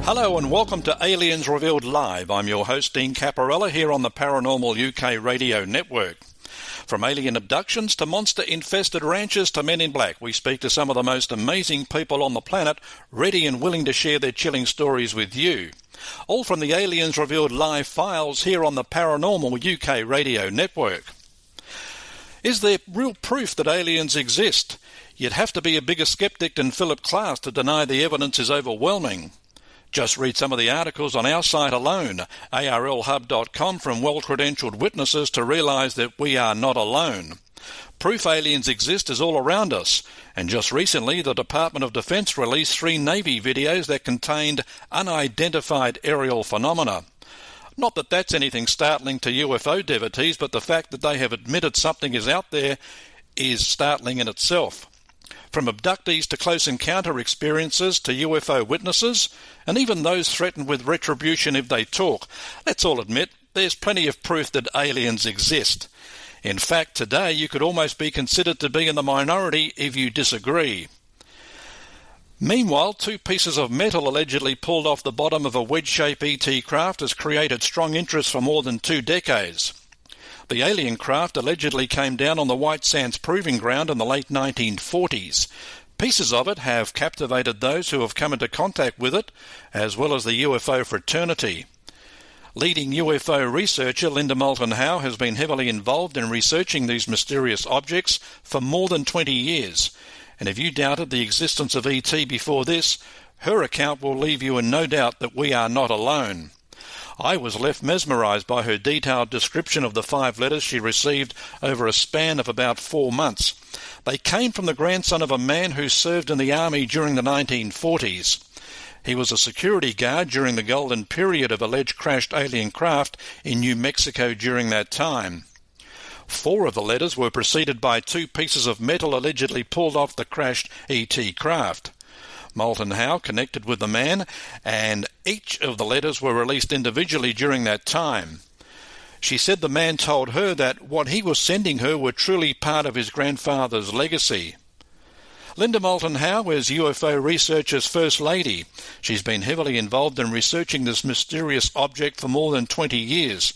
Hello and welcome to Aliens Revealed Live. I'm your host, Dean Caparella, here on the Paranormal UK radio network. From alien abductions to monster-infested ranches to men in black, we speak to some of the most amazing people on the planet, ready and willing to share their chilling stories with you. All from the Aliens Revealed Live files here on the Paranormal UK radio network. Is there real proof that aliens exist? You'd have to be a bigger skeptic than Philip Klass to deny the evidence is overwhelming. Just read some of the articles on our site alone, arlhub.com, from well-credentialed witnesses to realise that we are not alone. Proof aliens exist is all around us, and just recently the Department of Defence released 3 Navy videos that contained unidentified aerial phenomena. Not that that's anything startling to UFO devotees, but the fact that they have admitted something is out there is startling in itself. From abductees to close encounter experiences to UFO witnesses, and even those threatened with retribution if they talk, let's all admit there's plenty of proof that aliens exist. In fact, today you could almost be considered to be in the minority if you disagree. Meanwhile, 2 pieces of metal allegedly pulled off the bottom of a wedge-shaped ET craft has created strong interest for more than 2 decades. The alien craft allegedly came down on the White Sands Proving Ground in the late 1940s. Pieces of it have captivated those who have come into contact with it, as well as the UFO fraternity. Leading UFO researcher Linda Moulton Howe has been heavily involved in researching these mysterious objects for more than 20 years. And if you doubted the existence of ET before this, her account will leave you in no doubt that we are not alone. I was left mesmerised by her detailed description of the 5 letters she received over a span of about 4 months. They came from the grandson of a man who served in the army during the 1940s. He was a security guard during the golden period of alleged crashed alien craft in New Mexico during that time. 4 of the letters were preceded by 2 pieces of metal allegedly pulled off the crashed ET craft. Moulton Howe connected with the man, and each of the letters were released individually during that time. She said the man told her that what he was sending her were truly part of his grandfather's legacy. Linda Moulton Howe is UFO research's First Lady. She's been heavily involved in researching this mysterious object for more than 20 years.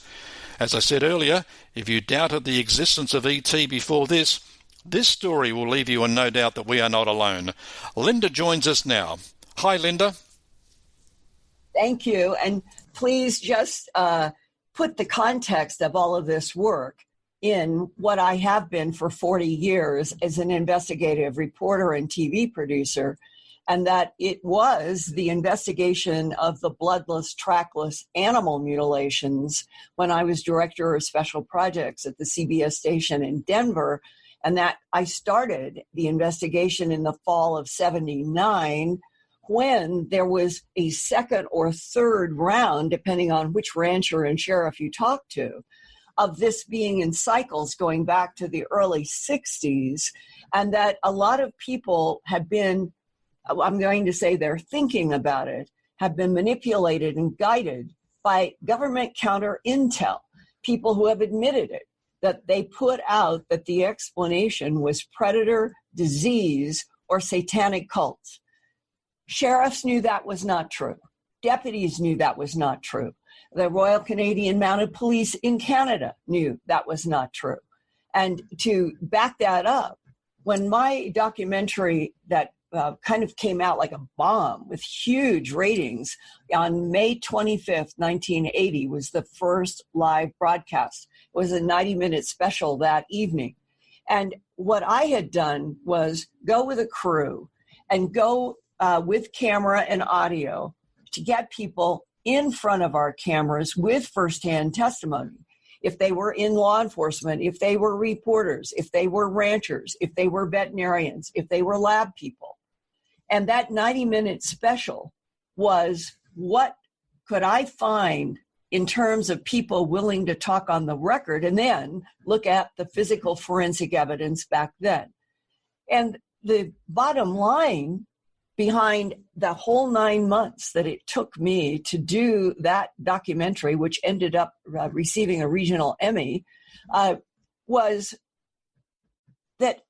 As I said earlier, if you doubted the existence of ET before this story will leave you in no doubt that we are not alone. Linda joins us now. Hi, Linda. Thank you. And please just put the context of all of this work in what I have been for 40 years as an investigative reporter and TV producer, and that it was the investigation of the bloodless, trackless animal mutilations when I was director of special projects at the CBS station in Denver, and that I started the investigation in the fall of '79 when there was a second or third round, depending on which rancher and sheriff you talk to, of this being in cycles going back to the early 60s, and that a lot of people have been, I'm going to say they're thinking about it, have been manipulated and guided by government counter intel, people who have admitted it, that they put out that the explanation was predator, disease, or satanic cults. Sheriffs knew that was not true. Deputies knew that was not true. The Royal Canadian Mounted Police in Canada knew that was not true. And to back that up, when my documentary that kind of came out like a bomb with huge ratings on May 25th, 1980 was the first live broadcast. It was a 90-minute special that evening. And what I had done was go with a crew and go with camera and audio to get people in front of our cameras with firsthand testimony. If they were in law enforcement, if they were reporters, if they were ranchers, if they were veterinarians, if they were lab people. And that 90-minute special was what could I find in terms of people willing to talk on the record, and then look at the physical forensic evidence back then. And the bottom line behind the whole 9 months that it took me to do that documentary, which ended up receiving a regional Emmy, was that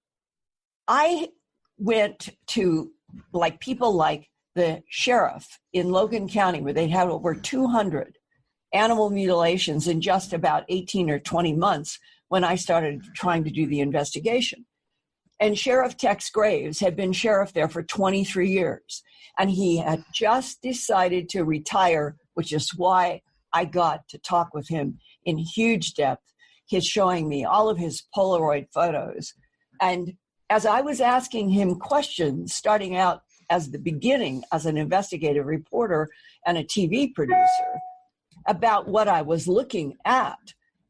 I went to people like the sheriff in Logan County, where they had over 200 animal mutilations in just about 18 or 20 months when I started trying to do the investigation. And Sheriff Tex Graves had been sheriff there for 23 years. And he had just decided to retire, which is why I got to talk with him in huge depth. He's showing me all of his Polaroid photos. And as I was asking him questions, starting out as the beginning as an investigative reporter and a TV producer, about what I was looking at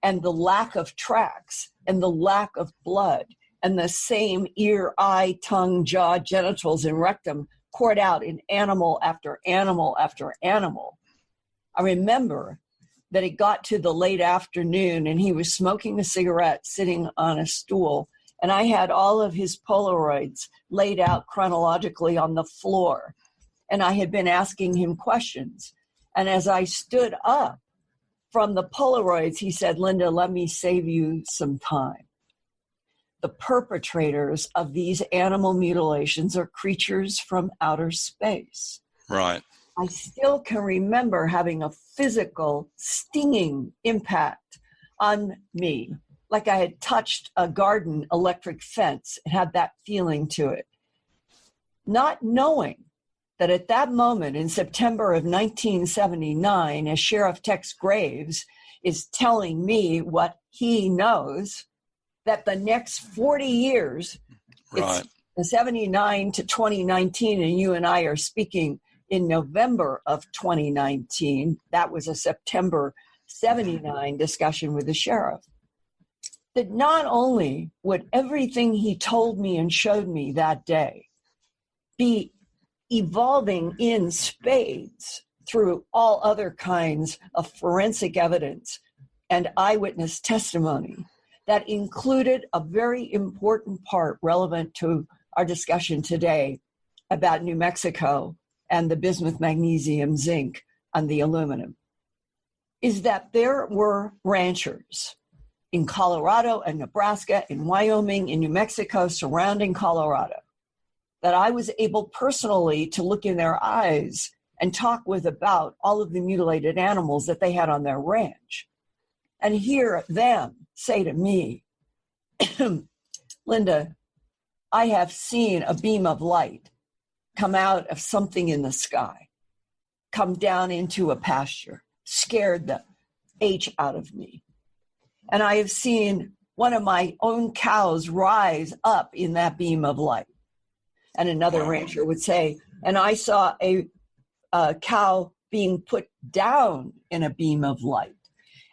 and the lack of tracks and the lack of blood and the same ear, eye, tongue, jaw, genitals, and rectum poured out in animal after animal after animal. I remember that it got to the late afternoon and he was smoking a cigarette sitting on a stool, and I had all of his Polaroids laid out chronologically on the floor. And I had been asking him questions. And as I stood up from the Polaroids, he said, "Linda, let me save you some time. The perpetrators of these animal mutilations are creatures from outer space." Right. I still can remember having a physical stinging impact on me, like I had touched a garden electric fence. It had that feeling to it. Not knowing that at that moment in September of 1979, as Sheriff Tex Graves is telling me what he knows, that the next 40 years, right, it's 79 to 2019, and you and I are speaking in November of 2019. That was a September 79 discussion with the sheriff. That not only would everything he told me and showed me that day be evolving in spades through all other kinds of forensic evidence and eyewitness testimony that included a very important part relevant to our discussion today about New Mexico and the bismuth, magnesium, zinc, and the aluminum, is that there were ranchers in Colorado and Nebraska, in Wyoming, in New Mexico, surrounding Colorado, that I was able personally to look in their eyes and talk with about all of the mutilated animals that they had on their ranch, and hear them say to me, "Linda, I have seen a beam of light come out of something in the sky, come down into a pasture, scared the H out of me. And I have seen one of my own cows rise up in that beam of light." And another rancher would say, "And I saw a cow being put down in a beam of light."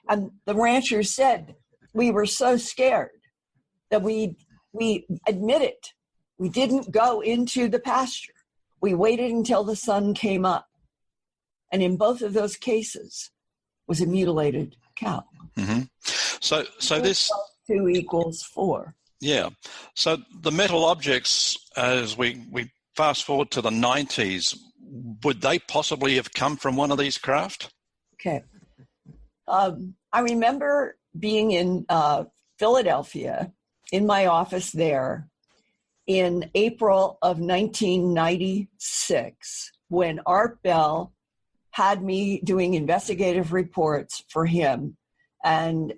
And the rancher said, "We were so scared that we admit it. We didn't go into the pasture. We waited until the sun came up." And in both of those cases was a mutilated cow. Mm-hmm. So this 2 equals 4. Yeah. So the metal objects, as we fast forward to the 90s, would they possibly have come from one of these craft? Okay. I remember being in Philadelphia, in my office there, in April of 1996, when Art Bell had me doing investigative reports for him. And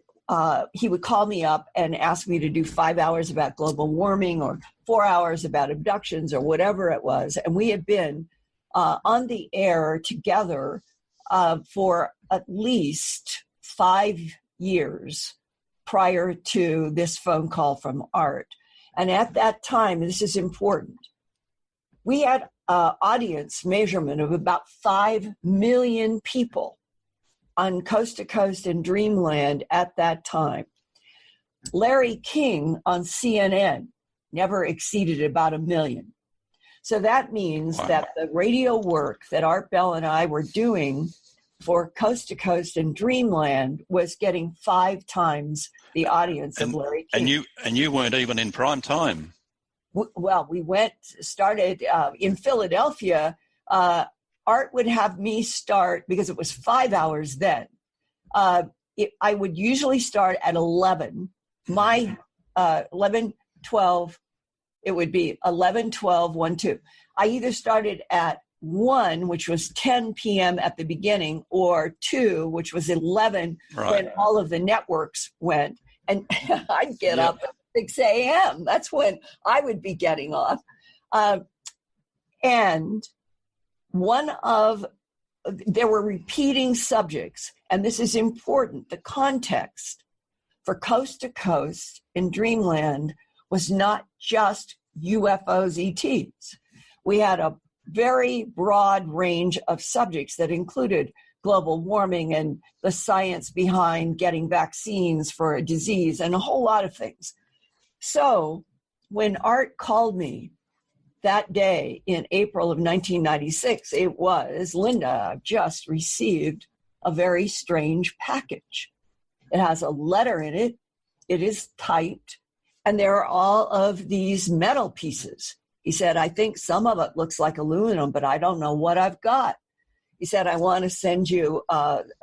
he would call me up and ask me to do 5 hours about global warming or 4 hours about abductions or whatever it was. And we had been on the air together for at least 5 years prior to this phone call from Art. And at that time, this is important, we had audience measurement of about 5 million people on Coast to Coast and Dreamland at that time. Larry King on CNN never exceeded about 1 million. So that means that the radio work that Art Bell and I were doing for Coast to Coast and Dreamland was getting 5 times the audience of Larry King. And you weren't even in prime time. Well, we started in Philadelphia. Art would have me start, because it was 5 hours then. I would usually start at 11. My 11, 12, it would be 11, 12, 1, 2. I either started at 1, which was 10 p.m. at the beginning, or 2, which was 11 when all of the networks went. And I'd get up at 6 a.m. That's when I would be getting off. And there were repeating subjects, and this is important. The context for Coast to Coast in Dreamland was not just UFOs, ETs. We had a very broad range of subjects that included global warming and the science behind getting vaccines for a disease and a whole lot of things. So when Art called me that day in April of 1996, it was, Linda, I've just received a very strange package. It has a letter in it. It is typed, and there are all of these metal pieces. He said, I think some of it looks like aluminum, but I don't know what I've got. He said, I want to send you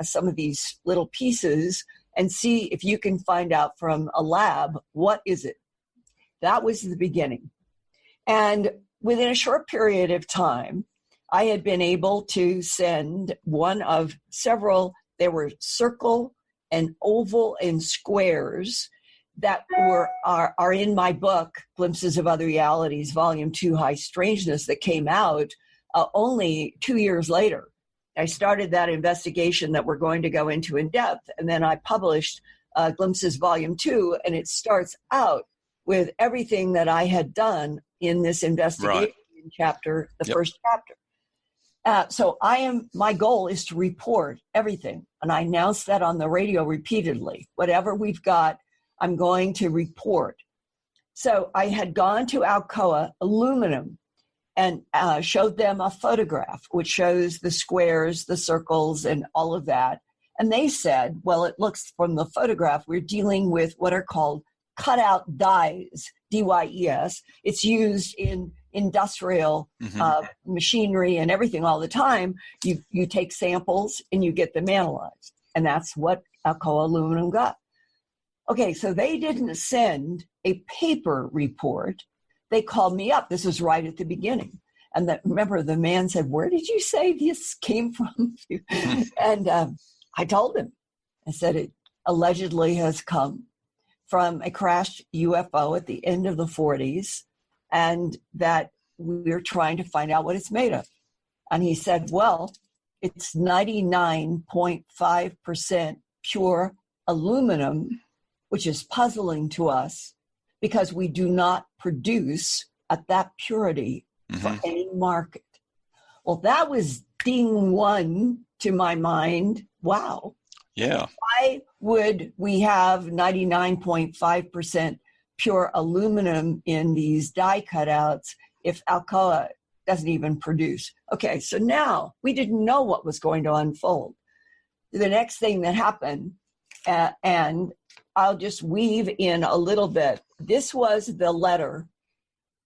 some of these little pieces and see if you can find out from a lab, what is it? That was the beginning. And within a short period of time, I had been able to send one of several, there were circle and oval and squares that are in my book, Glimpses of Other Realities, Volume 2, High Strangeness, that came out only 2 years later. I started that investigation that we're going to go into in depth, and then I published Glimpses Volume 2, and it starts out with everything that I had done in this investigation in chapter, the first chapter. So my goal is to report everything, and I announced that on the radio repeatedly. Whatever we've got, I'm going to report. So I had gone to Alcoa Aluminum and showed them a photograph, which shows the squares, the circles, and all of that. And they said, well, it looks from the photograph, we're dealing with what are called cutout dies, D-Y-E-S. It's used in industrial machinery and everything all the time. You take samples and you get them analyzed. And that's what Alcoa Aluminum got. Okay, so they didn't send a paper report. They called me up. This was right at the beginning. And remember, the man said, where did you say this came from? And I told him. I said, it allegedly has come from a crashed UFO at the end of the 40s, and that we're trying to find out what it's made of. And he said, well, it's 99.5% pure aluminum, which is puzzling to us because we do not produce at that purity for any market. Well, that was ding one to my mind. Wow. Yeah. Why would we have 99.5% pure aluminum in these die cutouts if Alcoa doesn't even produce? Okay, so now we didn't know what was going to unfold. The next thing that happened, and I'll just weave in a little bit. This was the letter.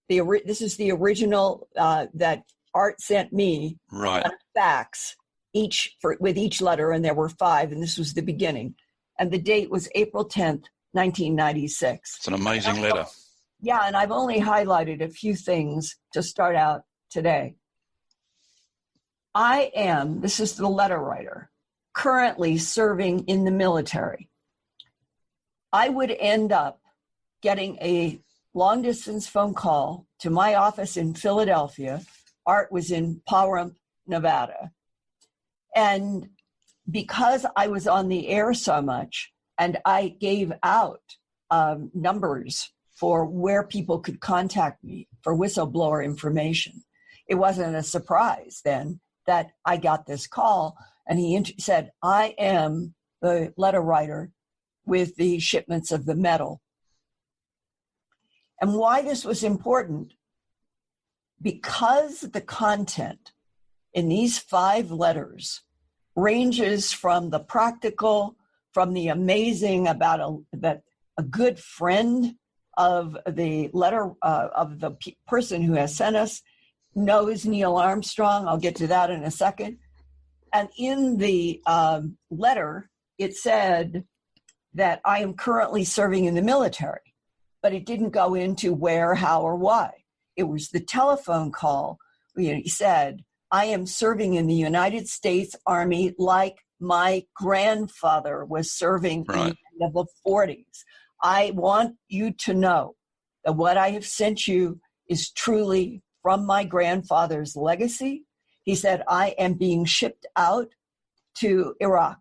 This is the original that Art sent me on fax, with each letter, and there were 5, and this was the beginning. And the date was April 10th, 1996. It's an amazing letter. Yeah, and I've only highlighted a few things to start out today. This is the letter writer, currently serving in the military. I would end up getting a long-distance phone call to my office in Philadelphia. Art was in Pahrump, Nevada. And because I was on the air so much, and I gave out numbers for where people could contact me for whistleblower information, it wasn't a surprise then that I got this call. And he said, I am the letter writer with the shipments of the metal. And why this was important, because the content in these 5 letters ranges from the practical, from the amazing about that a good friend of the letter of the person who has sent us knows Neil Armstrong. I'll get to that in a second. And in the letter, it said that I am currently serving in the military, but it didn't go into where, how, or why. It was the telephone call. He said, I am serving in the United States Army like my grandfather was serving in the end of the 40s. I want you to know that what I have sent you is truly from my grandfather's legacy. He said, I am being shipped out to Iraq,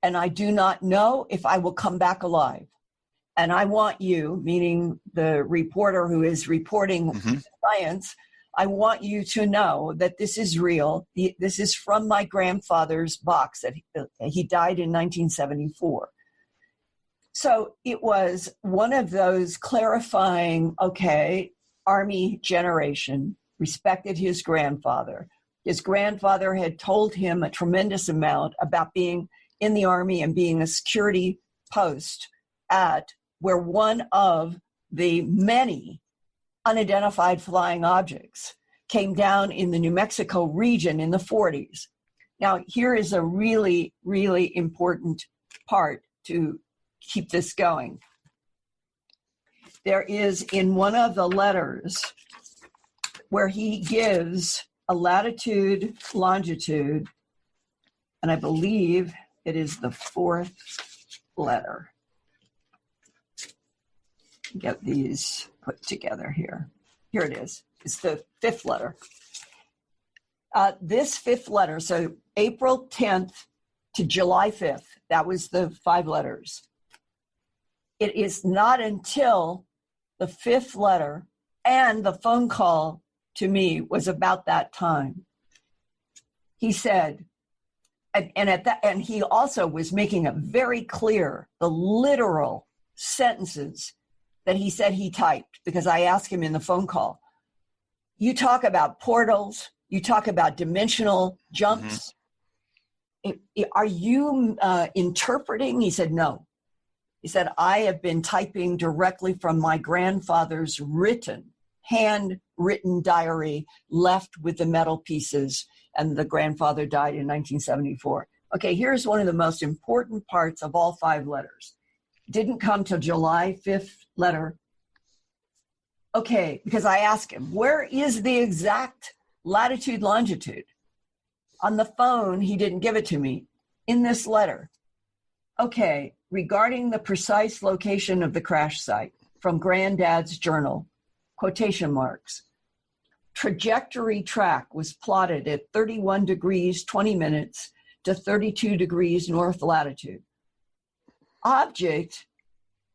and I do not know if I will come back alive. And I want you, meaning the reporter who is reporting science, I want you to know that this is real. This is from my grandfather's box that he died in 1974. So it was one of those clarifying, okay, Army generation respected his grandfather. His grandfather had told him a tremendous amount about being in the Army and being a security post at where one of the many unidentified flying objects came down in the New Mexico region in the 40s. Now, here is a really, really important part to keep this going. There is in one of the letters where he gives a latitude, longitude, and I believe it is the fourth letter. Get these put together here. Here it is. It's the fifth letter. This fifth letter, so April 10th to July 5th, that was the 5 letters. It is not until the fifth letter and the phone call to me was about that time. He said, and he also was making it very clear, the literal sentences that he said he typed, because I asked him in the phone call, you talk about portals, you talk about dimensional jumps. Are you interpreting? He said, no. He said, I have been typing directly from my grandfather's handwritten diary left with the metal pieces, and the grandfather died in 1974. Okay, here's one of the most important parts of all 5 letters. Didn't come till July 5th letter. Okay, because I asked him, where is the exact latitude, longitude? On the phone, he didn't give it to me. In this letter. Okay, regarding the precise location of the crash site, from Granddad's journal, quotation marks. Trajectory track was plotted at 31 degrees, 20 minutes to 32 degrees north latitude. Object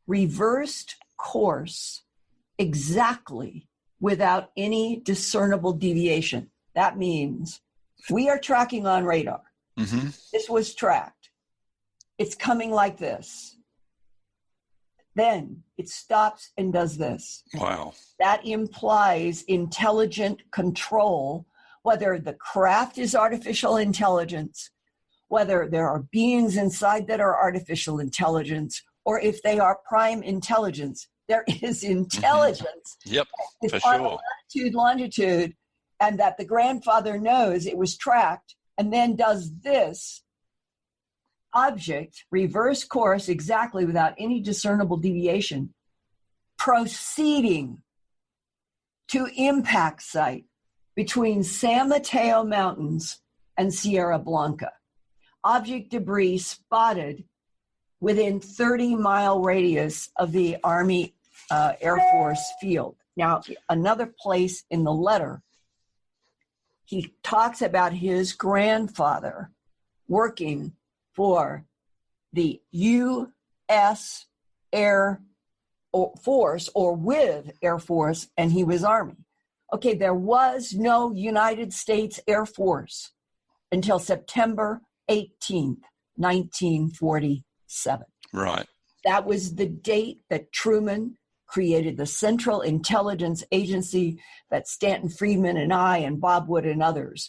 reversed course exactly without any discernible deviation. That means we are tracking on radar. This was tracked. It's coming like this. Then it stops and does this. Wow. That implies intelligent control, whether the craft is artificial intelligence, whether there are beings inside that are artificial intelligence, or if they are prime intelligence. There is intelligence. Yep, it's for sure. Latitude, longitude, and that the grandfather knows it was tracked and then does this. Object, reverse course exactly without any discernible deviation, proceeding to impact site between San Mateo Mountains and Sierra Blanca. Object debris spotted within 30-mile radius of the Army Air Force field. Now, another place in the letter, he talks about his grandfather working for the U.S. Air Force or with Air Force, and he was Army. Okay, there was no United States Air Force until September 18th, 1947. Right. That was the date that Truman created the Central Intelligence Agency that Stanton Friedman and I and Bob Wood and others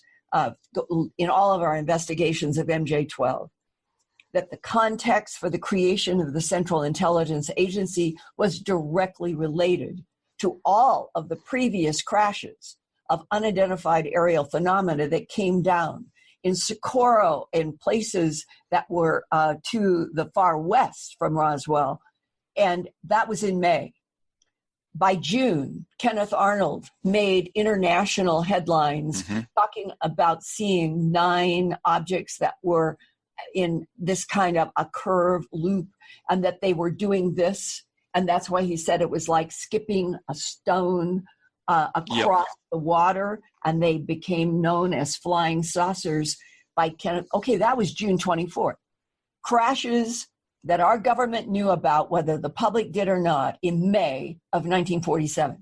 in all of our investigations of MJ-12. That the context for the creation of the Central Intelligence Agency was directly related to all of the previous crashes of unidentified aerial phenomena that came down in Socorro and places that were to the far west from Roswell. And that was in May. By June, Kenneth Arnold made international headlines talking about seeing 9 objects that were in this kind of a curved loop, and that they were doing this. And that's why he said it was like skipping a stone across the water, and they became known as flying saucers by Kenneth. Okay, that was June 24th. Crashes that our government knew about, whether the public did or not, in May of 1947.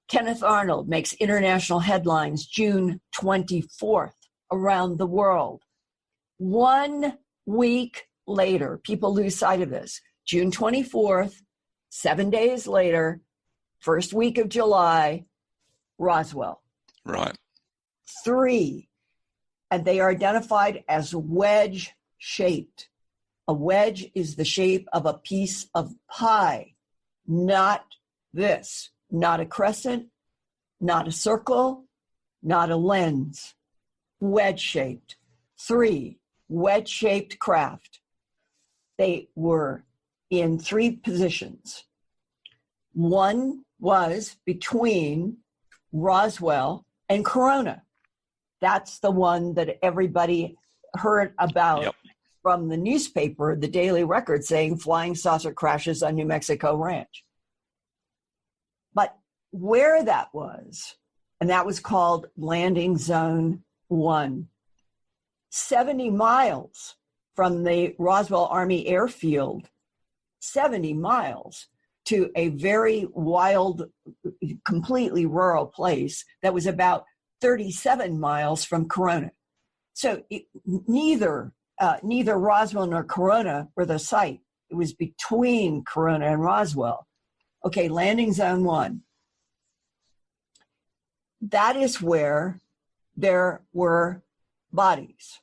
Kenneth Arnold makes international headlines June 24th around the world. 1 week later, people lose sight of this. June 24th, 7 days later, first week of July, Roswell. Right. 3, and they are identified as wedge-shaped. A wedge is the shape of a piece of pie, not this, not a crescent, not a circle, not a lens. Wedge-shaped. 3, wedge-shaped craft. They were in 3 positions. One was between Roswell and Corona. That's the one that everybody heard about from the newspaper, the Daily Record, saying flying saucer crashes on New Mexico Ranch. But where that was, and that was called Landing Zone 1, 70 miles from the Roswell Army Airfield, 70 miles to a very wild, completely rural place that was about 37 miles from Corona. So neither Roswell nor Corona were the site. It was between Corona and Roswell. Okay, Landing Zone 1. That is where there were bodies.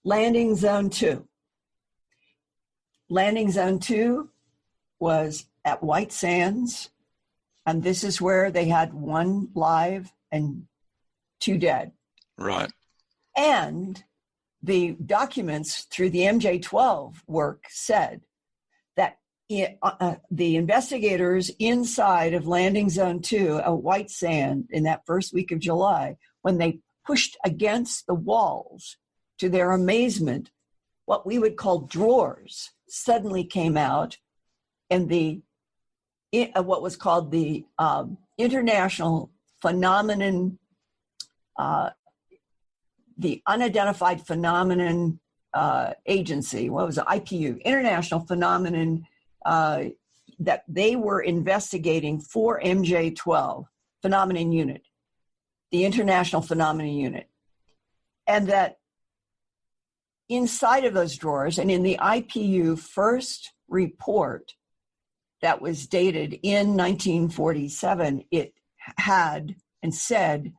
Landing Zone 2. Landing Zone 2 was at White Sands, and this is where they had 1 live and 2 dead. Right. And the documents through the MJ-12 work said that the investigators inside of Landing Zone 2 at White Sand in that first week of July, when they pushed against the walls, to their amazement, what we would call drawers suddenly came out, and what was called the International Phenomenon, the Unidentified Phenomenon Agency, what was it, IPU, International Phenomenon, that they were investigating for MJ-12, Phenomenon Unit, the International Phenomenon Unit. And that inside of those drawers, and in the IPU first report that was dated in 1947, it had and said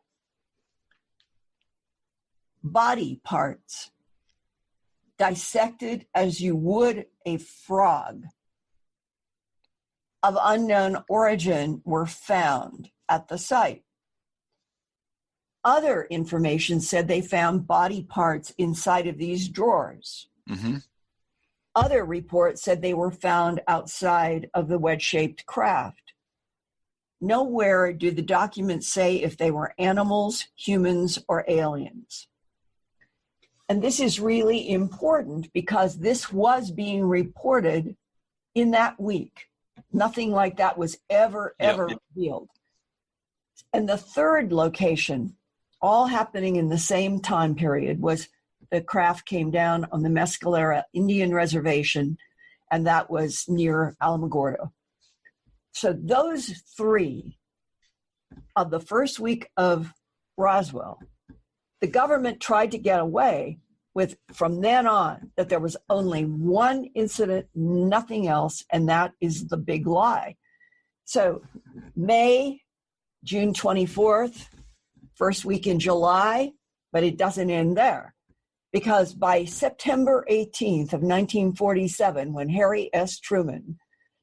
body parts dissected as you would a frog of unknown origin were found at the site. Other information said they found body parts inside of these drawers. Mm-hmm. Other reports said they were found outside of the wedge-shaped craft. Nowhere do the documents say if they were animals, humans, or aliens. And this is really important because this was being reported in that week. Nothing like that was ever revealed. And the third location, all happening in the same time period, was the craft came down on the Mescalera Indian Reservation, and that was near Alamogordo. So those 3 of the first week of Roswell, the government tried to get away with, from then on, that there was only 1 incident, nothing else, and that is the big lie. So May, June 24th, first week in July, but it doesn't end there. Because by September 18th of 1947, when Harry S. Truman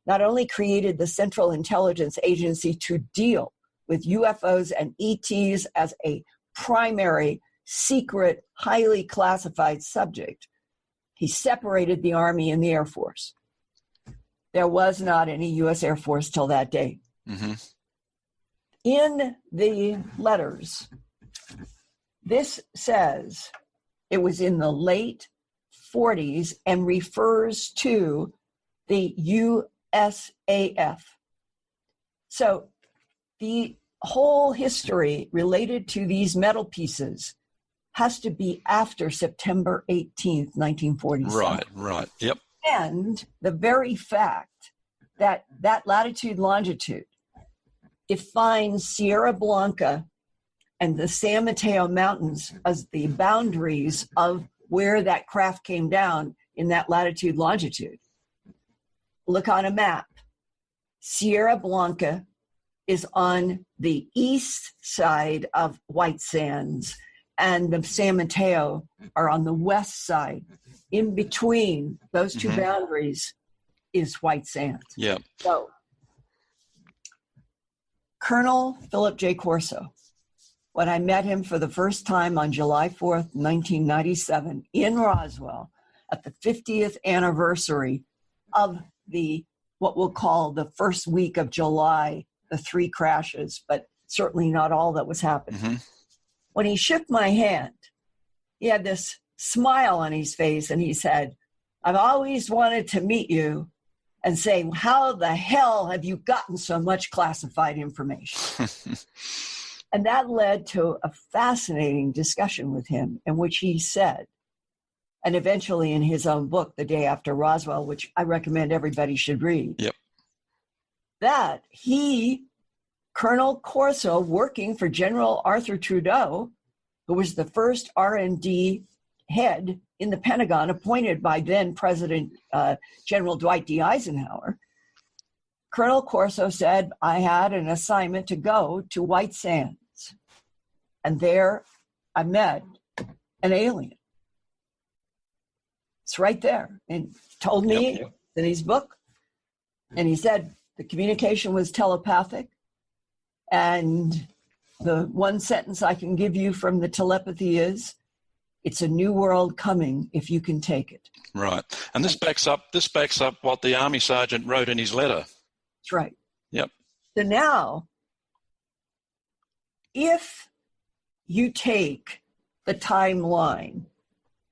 not only created the Central Intelligence Agency to deal with UFOs and ETs as a primary, secret, highly classified subject, he separated the Army and the Air Force. there was not any U.S. Air Force till that date. Mm-hmm. In the letters, this says it was in the late 40s and refers to the USAF. So the whole history related to these metal pieces has to be after September 18th, 1947. Right. Yep. And the very fact that that latitude, longitude defines Sierra Blanca and the San Mateo Mountains as the boundaries of where that craft came down in that latitude, longitude. Look on a map. Sierra Blanca is on the east side of White Sands, and the San Mateo are on the west side. In between those two boundaries is White Sands. Yeah. So, Colonel Philip J. Corso, when I met him for the first time on July 4th, 1997, in Roswell, at the 50th anniversary of the, what we'll call the first week of July, the 3 crashes, but certainly not all that was happening. Mm-hmm. When he shook my hand, he had this smile on his face, and he said, I've always wanted to meet you and say, how the hell have you gotten so much classified information? And that led to a fascinating discussion with him in which he said, and eventually in his own book, The Day After Roswell, which I recommend everybody should read, Yep. that he, Colonel Corso, working for General Arthur Trudeau, who was the first R&D head in the Pentagon, appointed by then President General Dwight D. Eisenhower, Colonel Corso said, I had an assignment to go to White Sands. And there I met an alien. It's right there. And told me in his book. And he said the communication was telepathic. And the one sentence I can give you from the telepathy is, it's a new world coming if you can take it. Right. And this backs up what the Army sergeant wrote in his letter. That's right. Yep. So now, if you take the timeline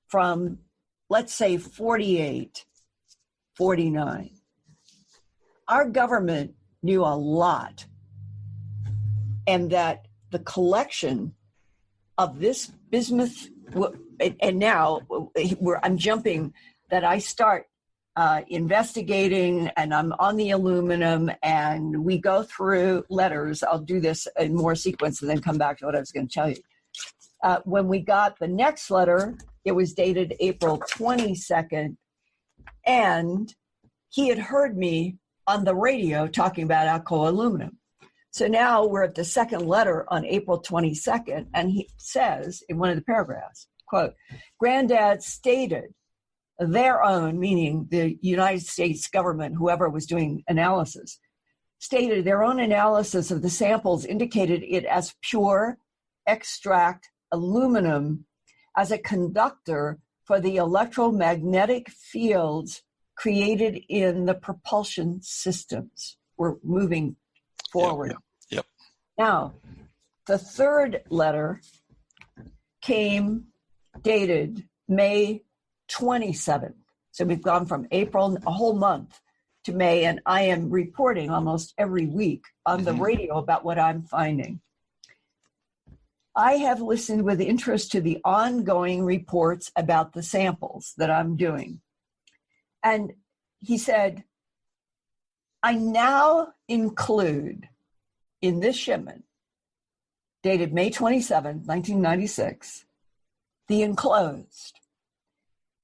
from, let's say, 48, 49, our government knew a lot, and that the collection of this bismuth, and now I'm jumping, that I start investigating, and I'm on the aluminum, and we go through letters. I'll do this in more sequence and then come back to what I was going to tell you. When we got the next letter, it was dated April 22nd, and he had heard me on the radio talking about Alcoa aluminum. So now we're at the second letter on April 22nd, and he says in one of the paragraphs, quote, Granddad stated their own, meaning the United States government, whoever was doing analysis, stated their own analysis of the samples indicated it as pure extract aluminum as a conductor for the electromagnetic fields created in the propulsion systems. We're moving forward. Yep. Now, the third letter came dated May 27th. So we've gone from April, a whole month, to May, and I am reporting almost every week on the radio about what I'm finding. I have listened with interest to the ongoing reports about the samples that I'm doing. And he said, I now include in this shipment, dated May 27, 1996, the enclosed,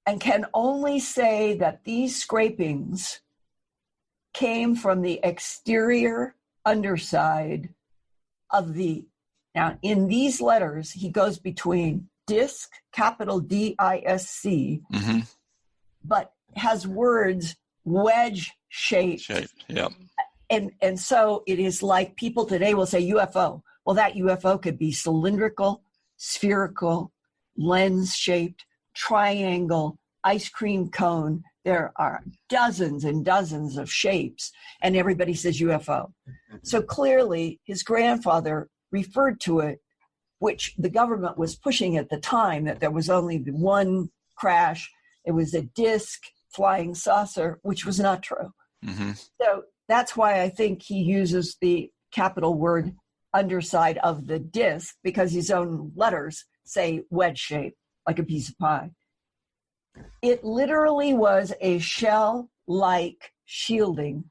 and can only say that these scrapings came from the exterior underside of the, now in these letters, he goes between disc, capital D-I-S-C, but has words wedge shaped. Yep. And so it is like people today will say UFO. Well, that UFO could be cylindrical, spherical, lens shaped, triangle. ice cream cone. There are dozens and dozens of shapes, and everybody says UFO. So clearly, his grandfather referred to it, which the government was pushing at the time, that there was only the one crash. It was a disc flying saucer, which was not true. Mm-hmm. So that's why I think he uses the capital word underside of the disc, because his own letters say wedge shape, like a piece of pie. It literally was a shell-like shielding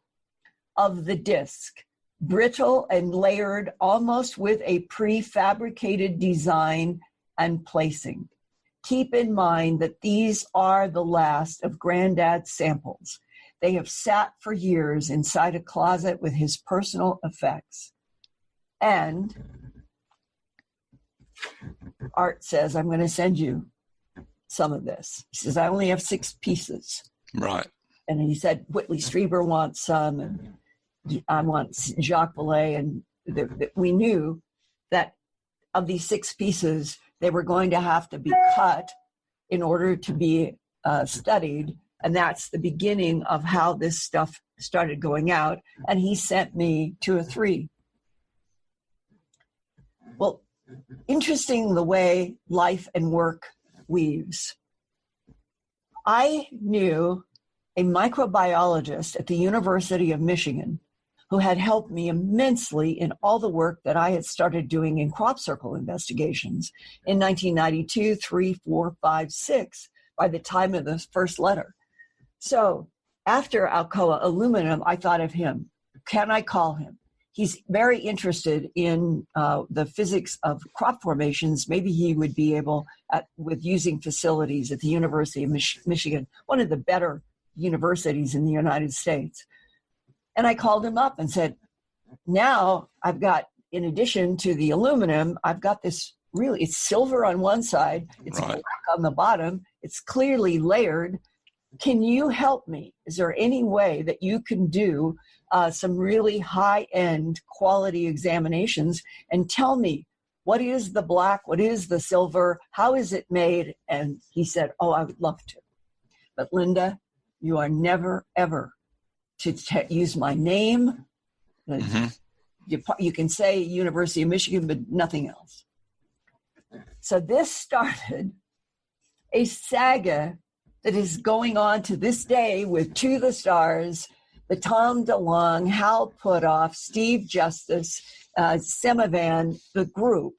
of the disc, brittle and layered almost with a prefabricated design and placing. Keep in mind that these are the last of Granddad's samples. They have sat for years inside a closet with his personal effects. And Art says, I'm going to send you some of this. He says, I only have 6 pieces. Right. And he said, Whitley Strieber wants some, and I want Jacques Vallée. And we knew that of these 6 pieces, they were going to have to be cut in order to be studied. And that's the beginning of how this stuff started going out. And he sent me 2 or 3. Well, interesting the way life and work weaves. I knew a microbiologist at the University of Michigan who had helped me immensely in all the work that I had started doing in crop circle investigations in 1992, 3, 4, 5, 6, by the time of the first letter. So after Alcoa Aluminum, I thought of him. Can I call him? He's very interested in the physics of crop formations. Maybe he would be able, with using facilities at the University of Michigan, one of the better universities in the United States. And I called him up and said, now I've got, in addition to the aluminum, I've got this really, it's silver on one side, it's Right. black on the bottom, it's clearly layered. Can you help me? Is there any way that you can do some really high-end quality examinations and tell me what is the black, what is the silver, how is it made? And he said, oh, I would love to. But Linda, you are never, ever to use my name. Mm-hmm. You can say University of Michigan, but nothing else. So this started a saga that is going on to this day with To the Stars, the Tom DeLonge, Hal Puthoff, Steve Justice, Semivan, the group,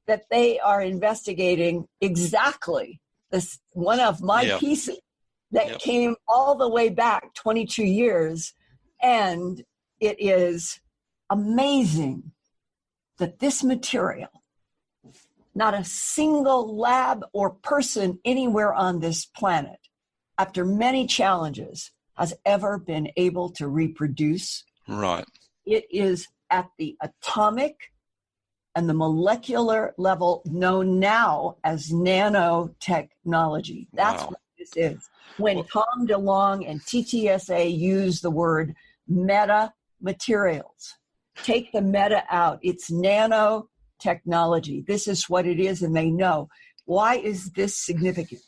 that they are investigating exactly this one of my pieces that came all the way back 22 years. And it is amazing that this material, not a single lab or person anywhere on this planet, after many challenges, has ever been able to reproduce. Right. It is at the atomic and the molecular level known now as nanotechnology. That's what this is. When Tom DeLonge and TTSA use the word meta materials, take the meta out. It's nanotechnology. This is what it is, and they know. Why is this significant?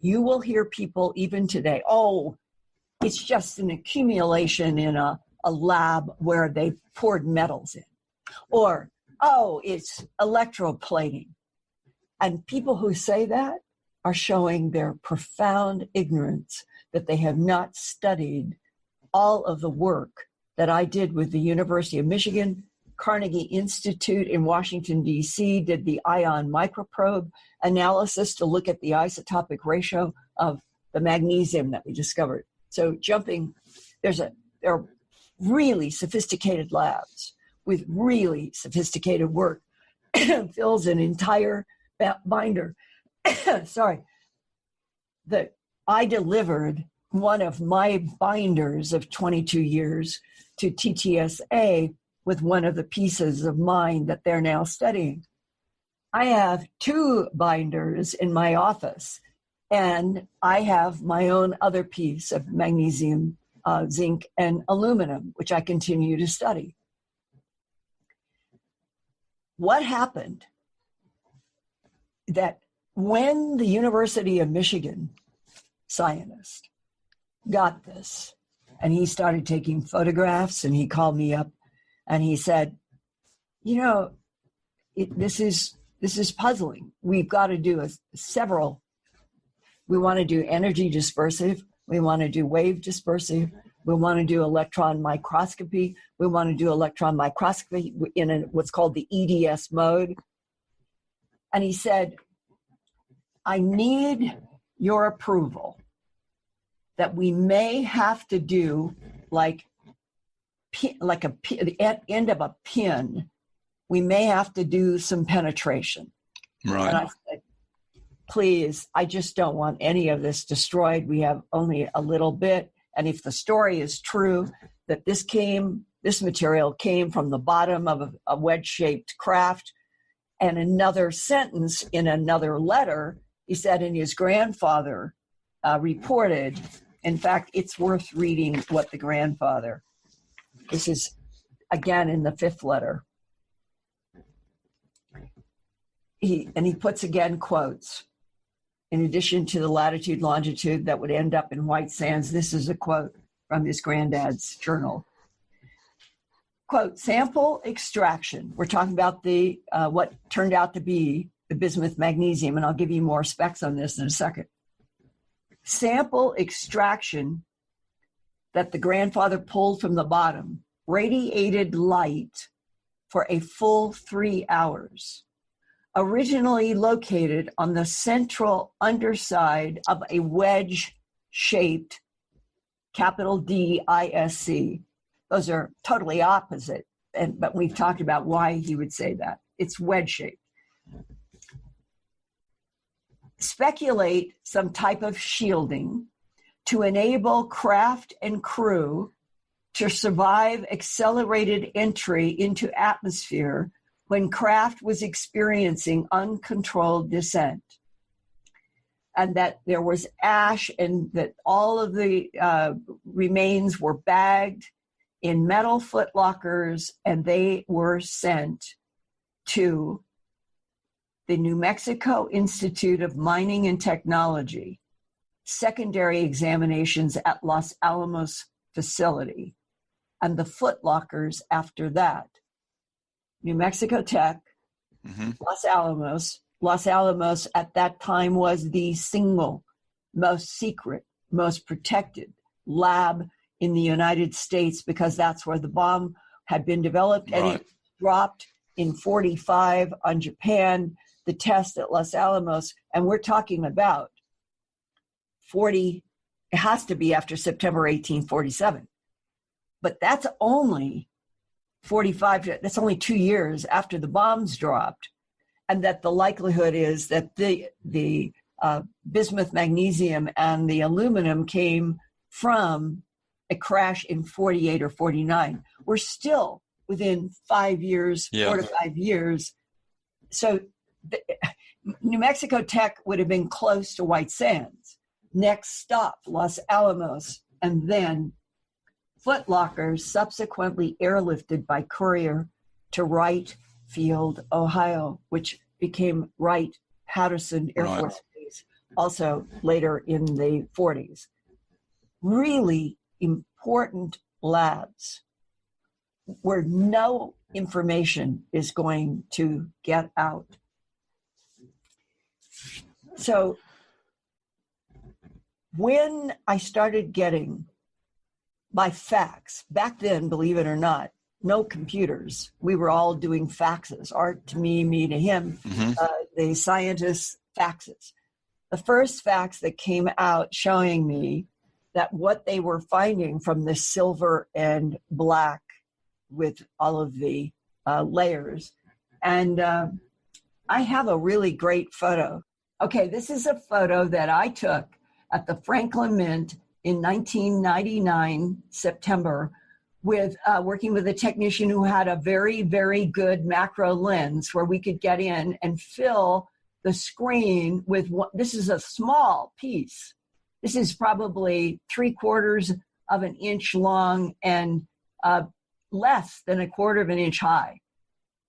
You will hear people even today, oh, it's just an accumulation in a lab where they poured metals in. Or, oh, it's electroplating. And people who say that are showing their profound ignorance that they have not studied all of the work that I did with the University of Michigan. Carnegie Institute in Washington, D.C. did the ion microprobe analysis to look at the isotopic ratio of the magnesium that we discovered. So there are really sophisticated labs with really sophisticated work. Fills an entire binder. Sorry. That I delivered one of my binders of 22 years to TTSA with one of the pieces of mine that they're now studying. I have 2 binders in my office, and I have my own other piece of magnesium, zinc, and aluminum, which I continue to study. What happened that when the University of Michigan scientist got this, and he started taking photographs, and he called me up and he said, this is puzzling. We've got to do several. We want to do energy dispersive. We want to do wave dispersive. We want to do electron microscopy. We want to do electron microscopy in what's called the EDS mode. And he said, I need your approval that we may have to do the end of a pin. We may have to do some penetration. Right. And I said, please, I just don't want any of this destroyed. We have only a little bit. And if the story is true, that this material came from the bottom of a wedge-shaped craft, and another sentence in another letter, he said, and his grandfather reported. In fact, it's worth reading what the grandfather, this is again in the 5th letter. He puts again quotes. In addition to the latitude, longitude that would end up in White Sands, this is a quote from his granddad's journal. Quote, sample extraction. We're talking about the what turned out to be the bismuth magnesium, and I'll give you more specs on this in a second. Sample extraction that the grandfather pulled from the bottom radiated light for a full 3 hours. Originally located on the central underside of a wedge-shaped capital DISC. Those are totally opposite, but we've talked about why he would say that. It's wedge-shaped. Speculate some type of shielding to enable craft and crew to survive accelerated entry into atmosphere when craft was experiencing uncontrolled descent, and that there was ash and that all of the remains were bagged in metal footlockers, and they were sent to the New Mexico Institute of Mining and Technology, secondary examinations at Los Alamos facility, and the footlockers after that. New Mexico Tech, Los Alamos. Los Alamos at that time was the single most secret, most protected lab in the United States, because that's where the bomb had been developed, and it dropped in 1945 on Japan, the test at Los Alamos. And we're talking about it has to be after September 1847. But that's only 45, that's only 2 years after the bombs dropped, and that the likelihood is that the bismuth, magnesium, and the aluminum came from a crash in 48 or 49. We're still within 5 years, 4 to 5 years. So New Mexico Tech would have been close to White Sands. Next stop, Los Alamos, and then footlockers subsequently airlifted by courier to Wright Field, Ohio, which became Wright-Patterson Air Force Base, also later in the 40s. Really important labs where no information is going to get out. So when I started getting by fax, back then, believe it or not, no computers. We were all doing faxes, Art to me, me to him, the scientists' faxes. The first fax that came out showing me that what they were finding from the silver and black with all of the layers. And I have a really great photo. Okay, this is a photo that I took at the Franklin Mint in 1999, September, with working with a technician who had a very, very good macro lens where we could get in and fill the screen with this is a small piece. This is probably 3/4 of an inch long and less than 1/4 of an inch high.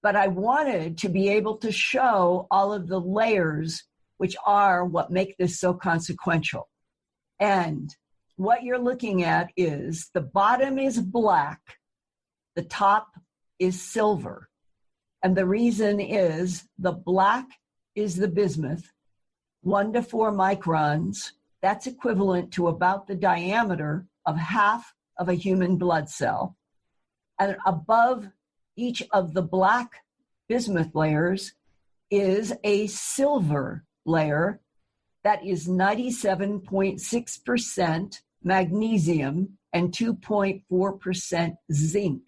But I wanted to be able to show all of the layers which are what make this so consequential. And what you're looking at is the bottom is black, the top is silver. And the reason is the black is the bismuth, 1 to 4 microns. That's equivalent to about the diameter of half of a human blood cell. And above each of the black bismuth layers is a silver layer that is 97.6% magnesium and 2.4% zinc.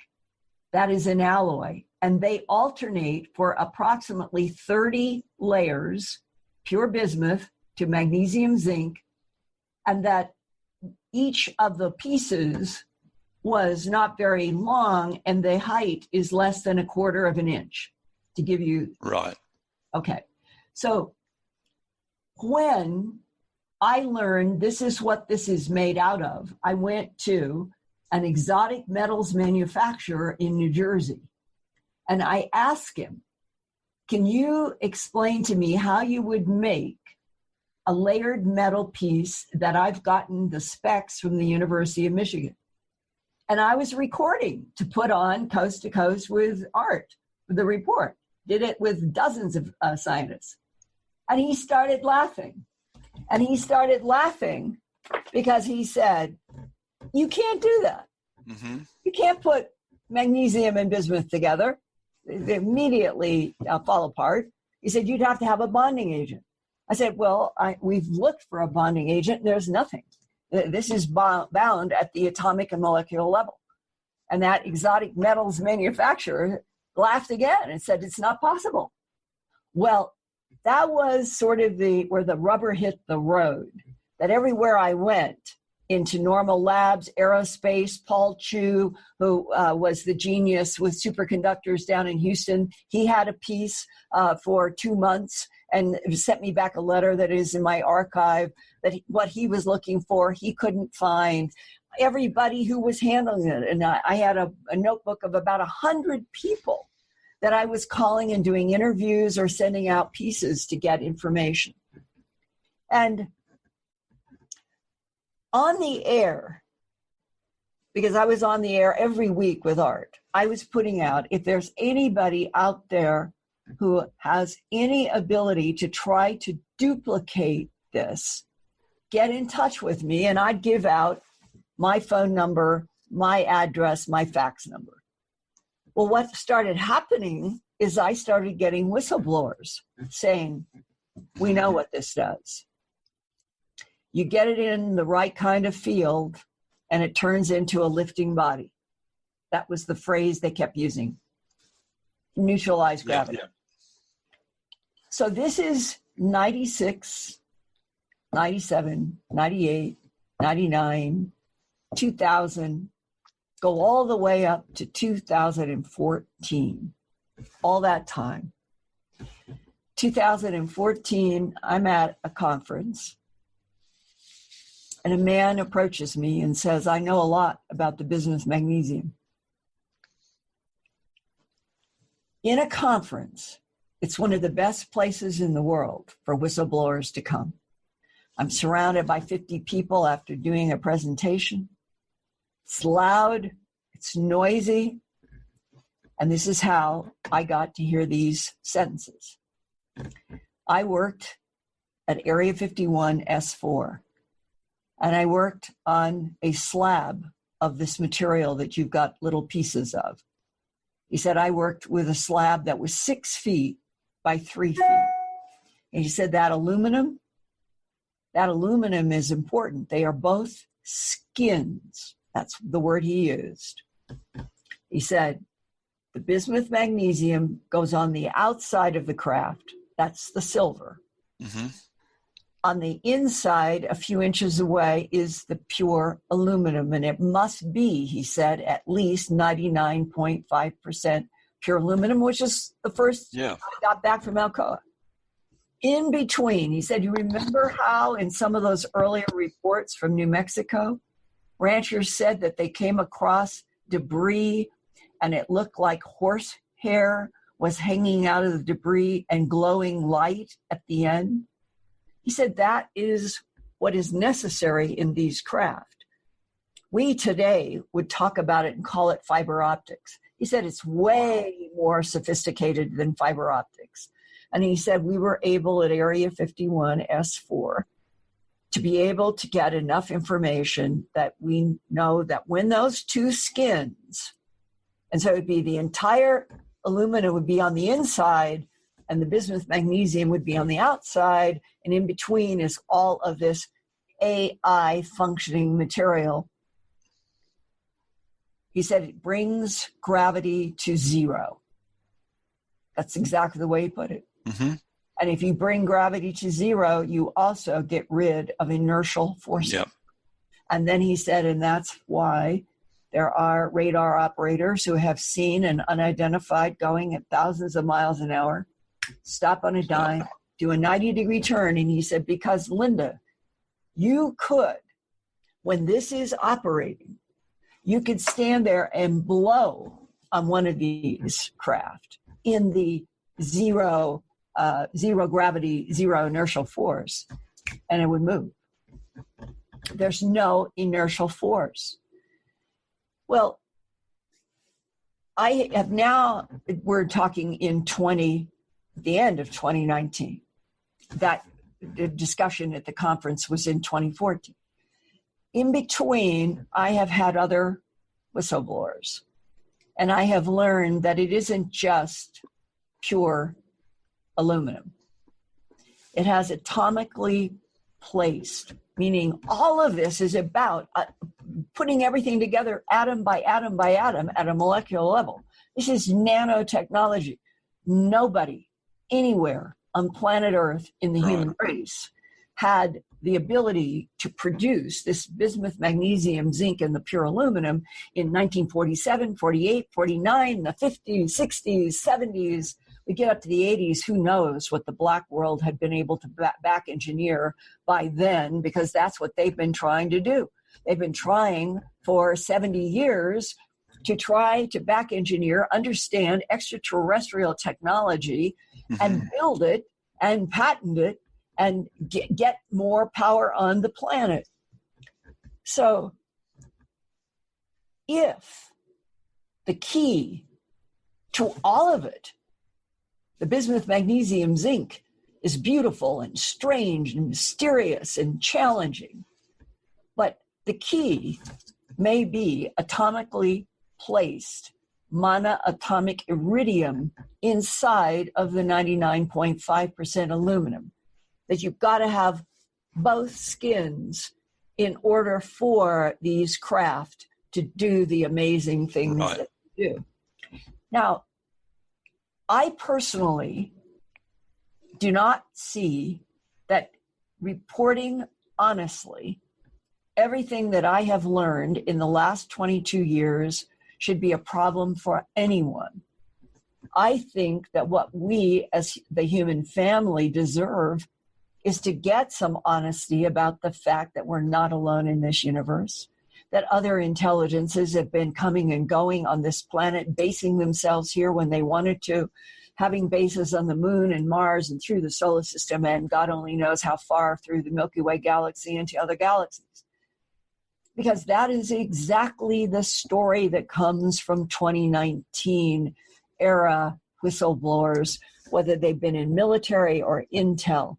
That is an alloy. And they alternate for approximately 30 layers, pure bismuth to magnesium zinc, and that each of the pieces was not very long, and the height is less than 1/4 of an inch, to give you. Right. Okay. So when I learned this is what this is made out of, I went to an exotic metals manufacturer in New Jersey. And I asked him, can you explain to me how you would make a layered metal piece that I've gotten the specs from the University of Michigan? And I was recording to put on Coast to Coast with Art, the report. Did it with dozens of scientists. And he started laughing. And he started laughing because he said, you can't do that. Mm-hmm. You can't put magnesium and bismuth together. They immediately fall apart. He said, you'd have to have a bonding agent. I said, well, we've looked for a bonding agent, and there's nothing. This is bound at the atomic and molecular level. And that exotic metals manufacturer laughed again and said, it's not possible. Well, that was sort of where the rubber hit the road, that everywhere I went, into Normal Labs, aerospace, Paul Chu, who was the genius with superconductors down in Houston, he had a piece for 2 months and sent me back a letter that is in my archive that what he was looking for, he couldn't find. Everybody who was handling it, and I had a notebook of about 100 people that I was calling and doing interviews or sending out pieces to get information. And on the air, because I was on the air every week with Art, I was putting out, if there's anybody out there who has any ability to try to duplicate this, get in touch with me, and I'd give out my phone number, my address, my fax number. Well, what started happening is I started getting whistleblowers saying, we know what this does. You get it in the right kind of field, and it turns into a lifting body. That was the phrase they kept using. Neutralize gravity. Yeah. So this is 96, 97, 98, 99, 2000, go all the way up to 2014, all that time. 2014, I'm at a conference, and a man approaches me and says, I know a lot about the business magnesium. In a conference, it's one of the best places in the world for whistleblowers to come. I'm surrounded by 50 people after doing a presentation. It's loud, it's noisy, and this is how I got to hear these sentences. I worked at Area 51 S4, and I worked on a slab of this material that you've got little pieces of. He said, I worked with a slab that was 6 feet by 3 feet. And he said, that aluminum is important. They are both skins. That's the word he used. He said, the bismuth magnesium goes on the outside of the craft. That's the silver. Mm-hmm. On the inside, a few inches away, is the pure aluminum. And it must be, he said, at least 99.5% pure aluminum, which is the first I got back from Alcoa. In between, he said, you remember how in some of those earlier reports from New Mexico, ranchers said that they came across debris and it looked like horse hair was hanging out of the debris and glowing light at the end? He said that is what is necessary in these craft. We today would talk about it and call it fiber optics. He said it's way more sophisticated than fiber optics. And he said we were able at Area 51 S4 to be able to get enough information that we know that when those two skins, and so it would be the entire aluminum would be on the inside and the bismuth magnesium would be on the outside, and in between is all of this AI functioning material. He said it brings gravity to zero. That's exactly the way he put it. Mm-hmm. And if you bring gravity to zero, you also get rid of inertial forces. Yep. And then he said, and that's why there are radar operators who have seen an unidentified going at thousands of miles an hour, stop on a dime, do a 90-degree turn. And he said, because Linda, you could, when this is operating, you could stand there and blow on one of these craft in the zero gravity, zero inertial force, and it would move. There's no inertial force. Well, I have now, we're talking in the end of 2019. That the discussion at the conference was in 2014. In between, I have had other whistleblowers, and I have learned that it isn't just pure aluminum. It has atomically placed, meaning all of this is about putting everything together atom by atom by atom at a molecular level. This is nanotechnology. Nobody anywhere on planet Earth in the human race had the ability to produce this bismuth, magnesium, zinc, and the pure aluminum in 1947, 48, 49, the 50s, 60s, 70s. We get up to the 80s, who knows what the black world had been able to back engineer by then, because that's what they've been trying to do. They've been trying for 70 years to try to back engineer, understand extraterrestrial technology, and build it and patent it and get more power on the planet. So if the key to all of it, the bismuth, magnesium, zinc, is beautiful and strange and mysterious and challenging, but the key may be atomically placed monoatomic iridium inside of the 99.5% aluminum. That you've got to have both skins in order for these craft to do the amazing things that they do. Now, I personally do not see that reporting honestly everything that I have learned in the last 22 years should be a problem for anyone. I think that what we as the human family deserve is to get some honesty about the fact that we're not alone in this universe, that other intelligences have been coming and going on this planet, basing themselves here when they wanted to, having bases on the moon and Mars and through the solar system, and God only knows how far through the Milky Way galaxy into other galaxies. Because that is exactly the story that comes from 2019 era whistleblowers, whether they've been in military or intel.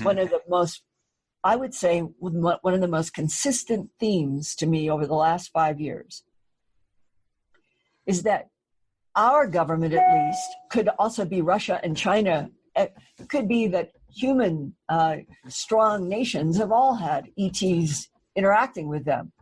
One of the most, I would say, one of the most consistent themes to me over the last 5 years is that our government, at least, could also be Russia and China. It could be that human, strong nations have all had ETs interacting with them.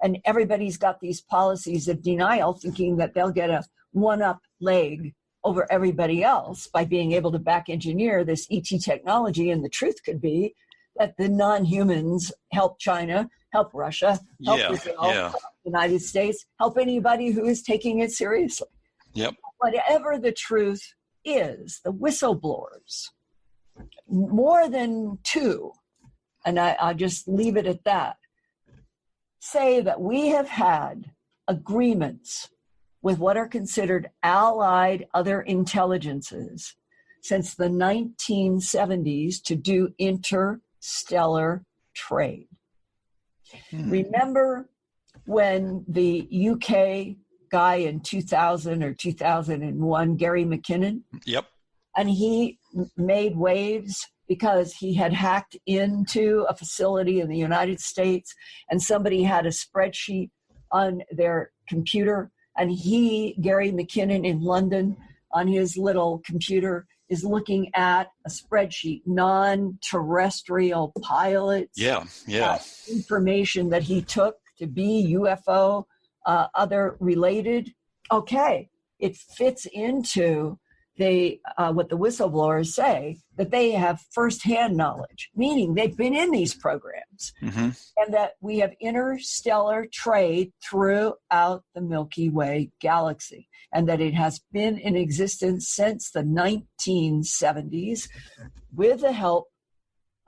And everybody's got these policies of denial, thinking that they'll get a one-up leg over everybody else by being able to back engineer this ET technology. And the truth could be that the non-humans help China, help Russia, help Brazil, help the United States, help anybody who is taking it seriously. Yep. Whatever the truth is, the whistleblowers, more than two, and I'll just leave it at that, say that we have had agreements with what are considered allied other intelligences since the 1970s to do interstellar trade. Remember when the UK guy in 2000 or 2001, Gary McKinnon? Yep. And he made waves because he had hacked into a facility in the United States and somebody had a spreadsheet on their computer. And he, Gary McKinnon in London, on his little computer, is looking at a spreadsheet, non-terrestrial pilots. Yeah. Information that he took to be UFO, other related. Okay, it fits into what the whistleblowers say, that they have firsthand knowledge, meaning they've been in these programs, and that we have interstellar trade throughout the Milky Way galaxy, and that it has been in existence since the 1970s with the help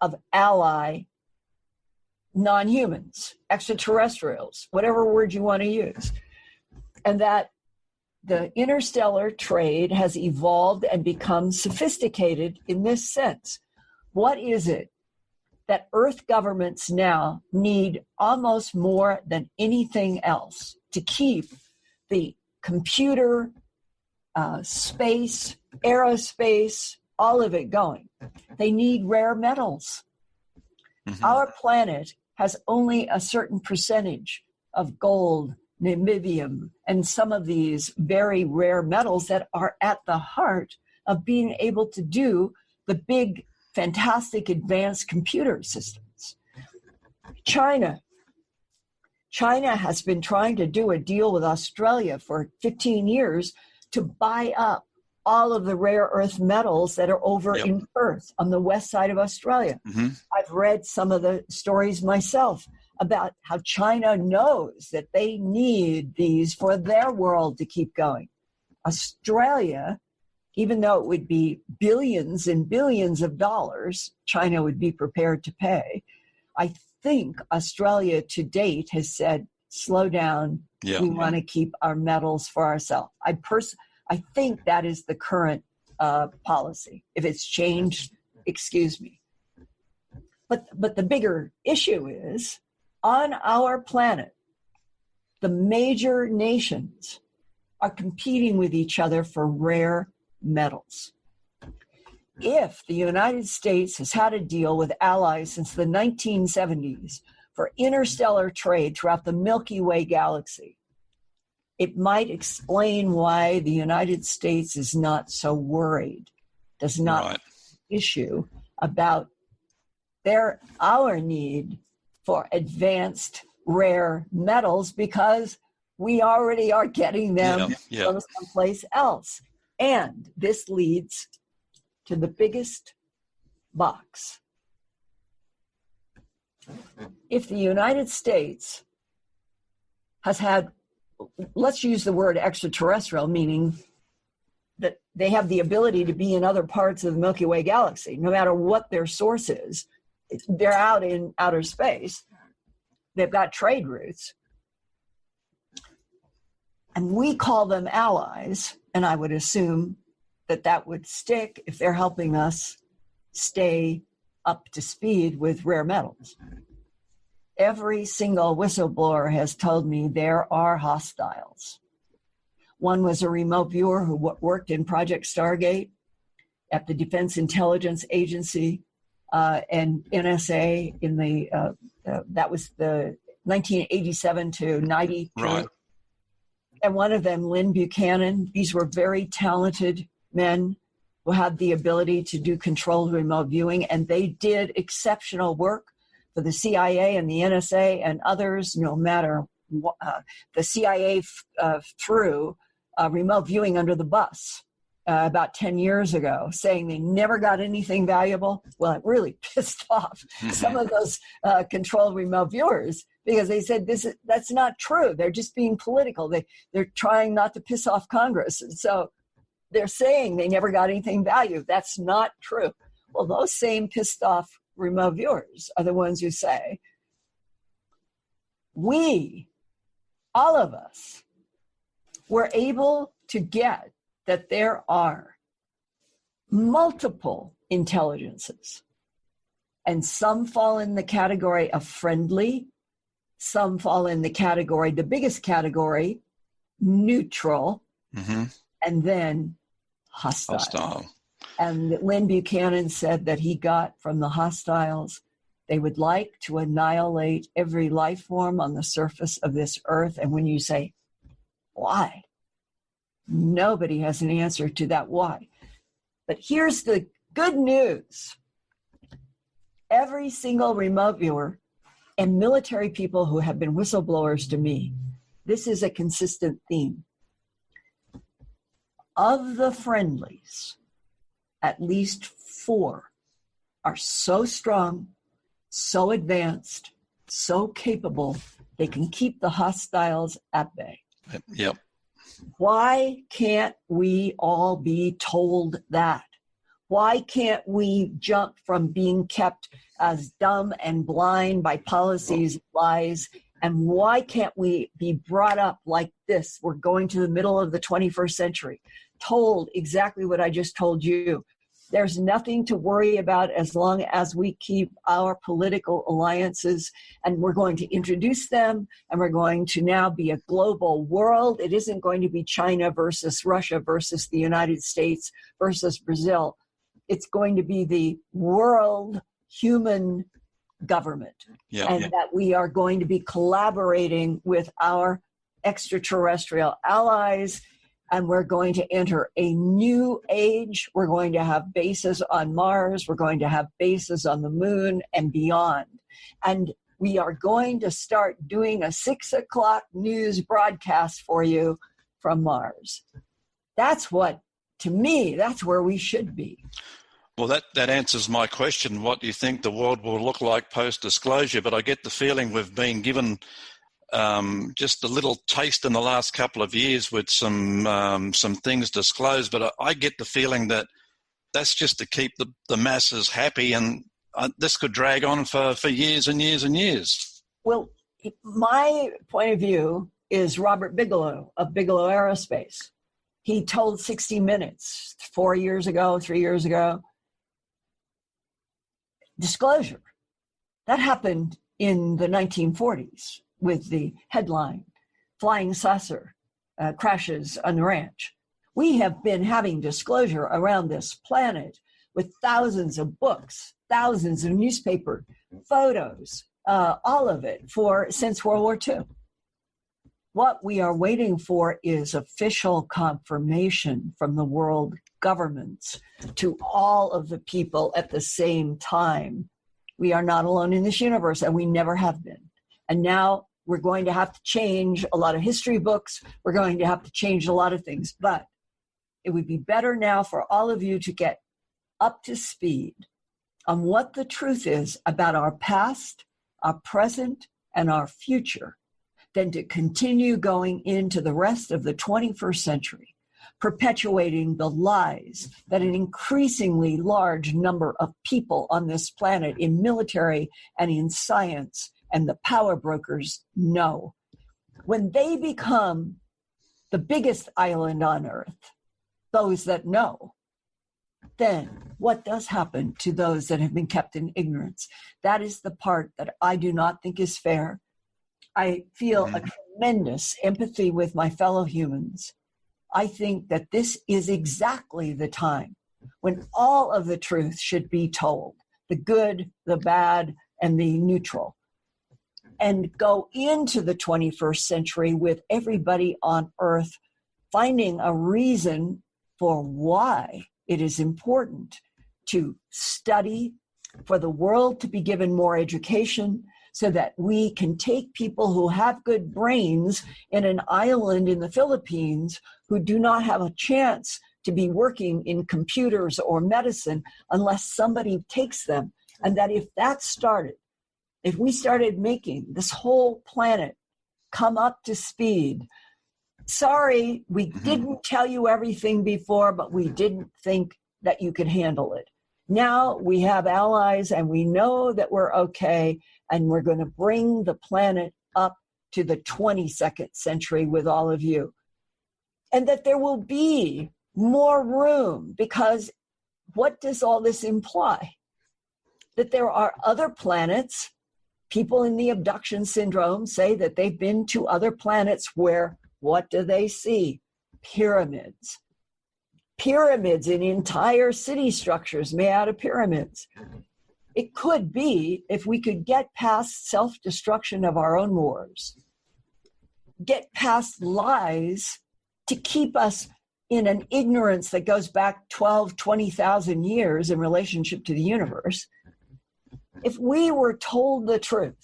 of ally non-humans, extraterrestrials, whatever word you want to use, and that the interstellar trade has evolved and become sophisticated in this sense. What is it that Earth governments now need almost more than anything else to keep the computer, space, aerospace, all of it going? They need rare metals. Our planet has only a certain percentage of gold, niobium, and some of these very rare metals that are at the heart of being able to do the big, fantastic advanced computer systems. China has been trying to do a deal with Australia for 15 years to buy up all of the rare earth metals that are over in Perth on the west side of Australia. I've read some of the stories myself about how China knows that they need these for their world to keep going. Australia, even though it would be billions and billions of dollars China would be prepared to pay, I think Australia to date has said, slow down, we want to keep our metals for ourselves. I think that is the current policy. If it's changed, excuse me. But the bigger issue is, on our planet, the major nations are competing with each other for rare metals. If the United States has had a deal with allies since the 1970s for interstellar trade throughout the Milky Way galaxy, it might explain why the United States is not so worried, does not issue about our need for advanced rare metals, because we already are getting them from someplace else. And this leads to the biggest box. If the United States has had, let's use the word extraterrestrial, meaning that they have the ability to be in other parts of the Milky Way galaxy, no matter what their source is. They're out in outer space. They've got trade routes. And we call them allies, and I would assume that that would stick if they're helping us stay up to speed with rare metals. Every single whistleblower has told me there are hostiles. One was a remote viewer who worked in Project Stargate at the Defense Intelligence Agency and NSA in that was the 1987 to 90 period. And one of them, Lynn Buchanan, these were very talented men who had the ability to do controlled remote viewing, and they did exceptional work for the CIA and the NSA and others, no matter what. The CIA threw remote viewing under the bus about 10 years ago, saying they never got anything valuable. Well, it really pissed off some of those controlled remote viewers, because they said that's not true. They're just being political. They're trying not to piss off Congress. And so they're saying they never got anything valuable. That's not true. Well, those same pissed off remote viewers are the ones who say, we, all of us, were able to get that there are multiple intelligences And some fall in the category of friendly. Some fall in the category, the biggest category, neutral, and then hostile. And Lynn Buchanan said that he got from the hostiles, they would like to annihilate every life form on the surface of this earth. And when you say, why? Nobody has an answer to that why. But here's the good news. Every single remote viewer and military people who have been whistleblowers to me, this is a consistent theme. Of the friendlies, at least 4 are so strong, so advanced, so capable, they can keep the hostiles at bay. Yep. Why can't we all be told that? Why can't we jump from being kept as dumb and blind by policies, lies, and why can't we be brought up like this? We're going to the middle of the 21st century, told exactly what I just told you. There's nothing to worry about as long as we keep our political alliances, and we're going to introduce them, and we're going to now be a global world. It isn't going to be China versus Russia versus the United States versus Brazil. It's going to be the world human government, that we are going to be collaborating with our extraterrestrial allies, and we're going to enter a new age. We're going to have bases on Mars. We're going to have bases on the moon and beyond. And we are going to start doing a 6 o'clock news broadcast for you from Mars. That's what, to me, that's where we should be. Well, that answers my question. What do you think the world will look like post-disclosure? But I get the feeling we've been given just a little taste in the last couple of years with some things disclosed. But I get the feeling that that's just to keep the masses happy, and this could drag on for years and years and years. Well, my point of view is Robert Bigelow of Bigelow Aerospace. He told 60 Minutes 3 years ago, disclosure. That happened in the 1940s with the headline, Flying Saucer Crashes on the Ranch. We have been having disclosure around this planet with thousands of books, thousands of newspaper photos, all of it since World War II. What we are waiting for is official confirmation from the world governments to all of the people at the same time. We are not alone in this universe, and we never have been. And now we're going to have to change a lot of history books. We're going to have to change a lot of things. But it would be better now for all of you to get up to speed on what the truth is about our past, our present, and our future than to continue going into the rest of the 21st century, perpetuating the lies that an increasingly large number of people on this planet in military and in science and the power brokers know. When they become the biggest island on earth, those that know, then what does happen to those that have been kept in ignorance? That is the part that I do not think is fair. I feel a tremendous empathy with my fellow humans. I think that this is exactly the time when all of the truth should be told, the good, the bad, and the neutral, and go into the 21st century with everybody on earth finding a reason for why it is important to study, for the world to be given more education, so that we can take people who have good brains in an island in the Philippines who do not have a chance to be working in computers or medicine unless somebody takes them. And that if that started, if we started making this whole planet come up to speed, sorry, we didn't tell you everything before, but we didn't think that you could handle it. Now we have allies and we know that we're okay, and we're going to bring the planet up to the 22nd century with all of you. And that there will be more room, because what does all this imply? that there are other planets. People in the abduction syndrome say that they've been to other planets where, what do they see? Pyramids. Pyramids in entire city structures made out of pyramids. It could be, if we could get past self-destruction of our own wars, get past lies to keep us in an ignorance that goes back 12, 20,000 years in relationship to the universe. If we were told the truth,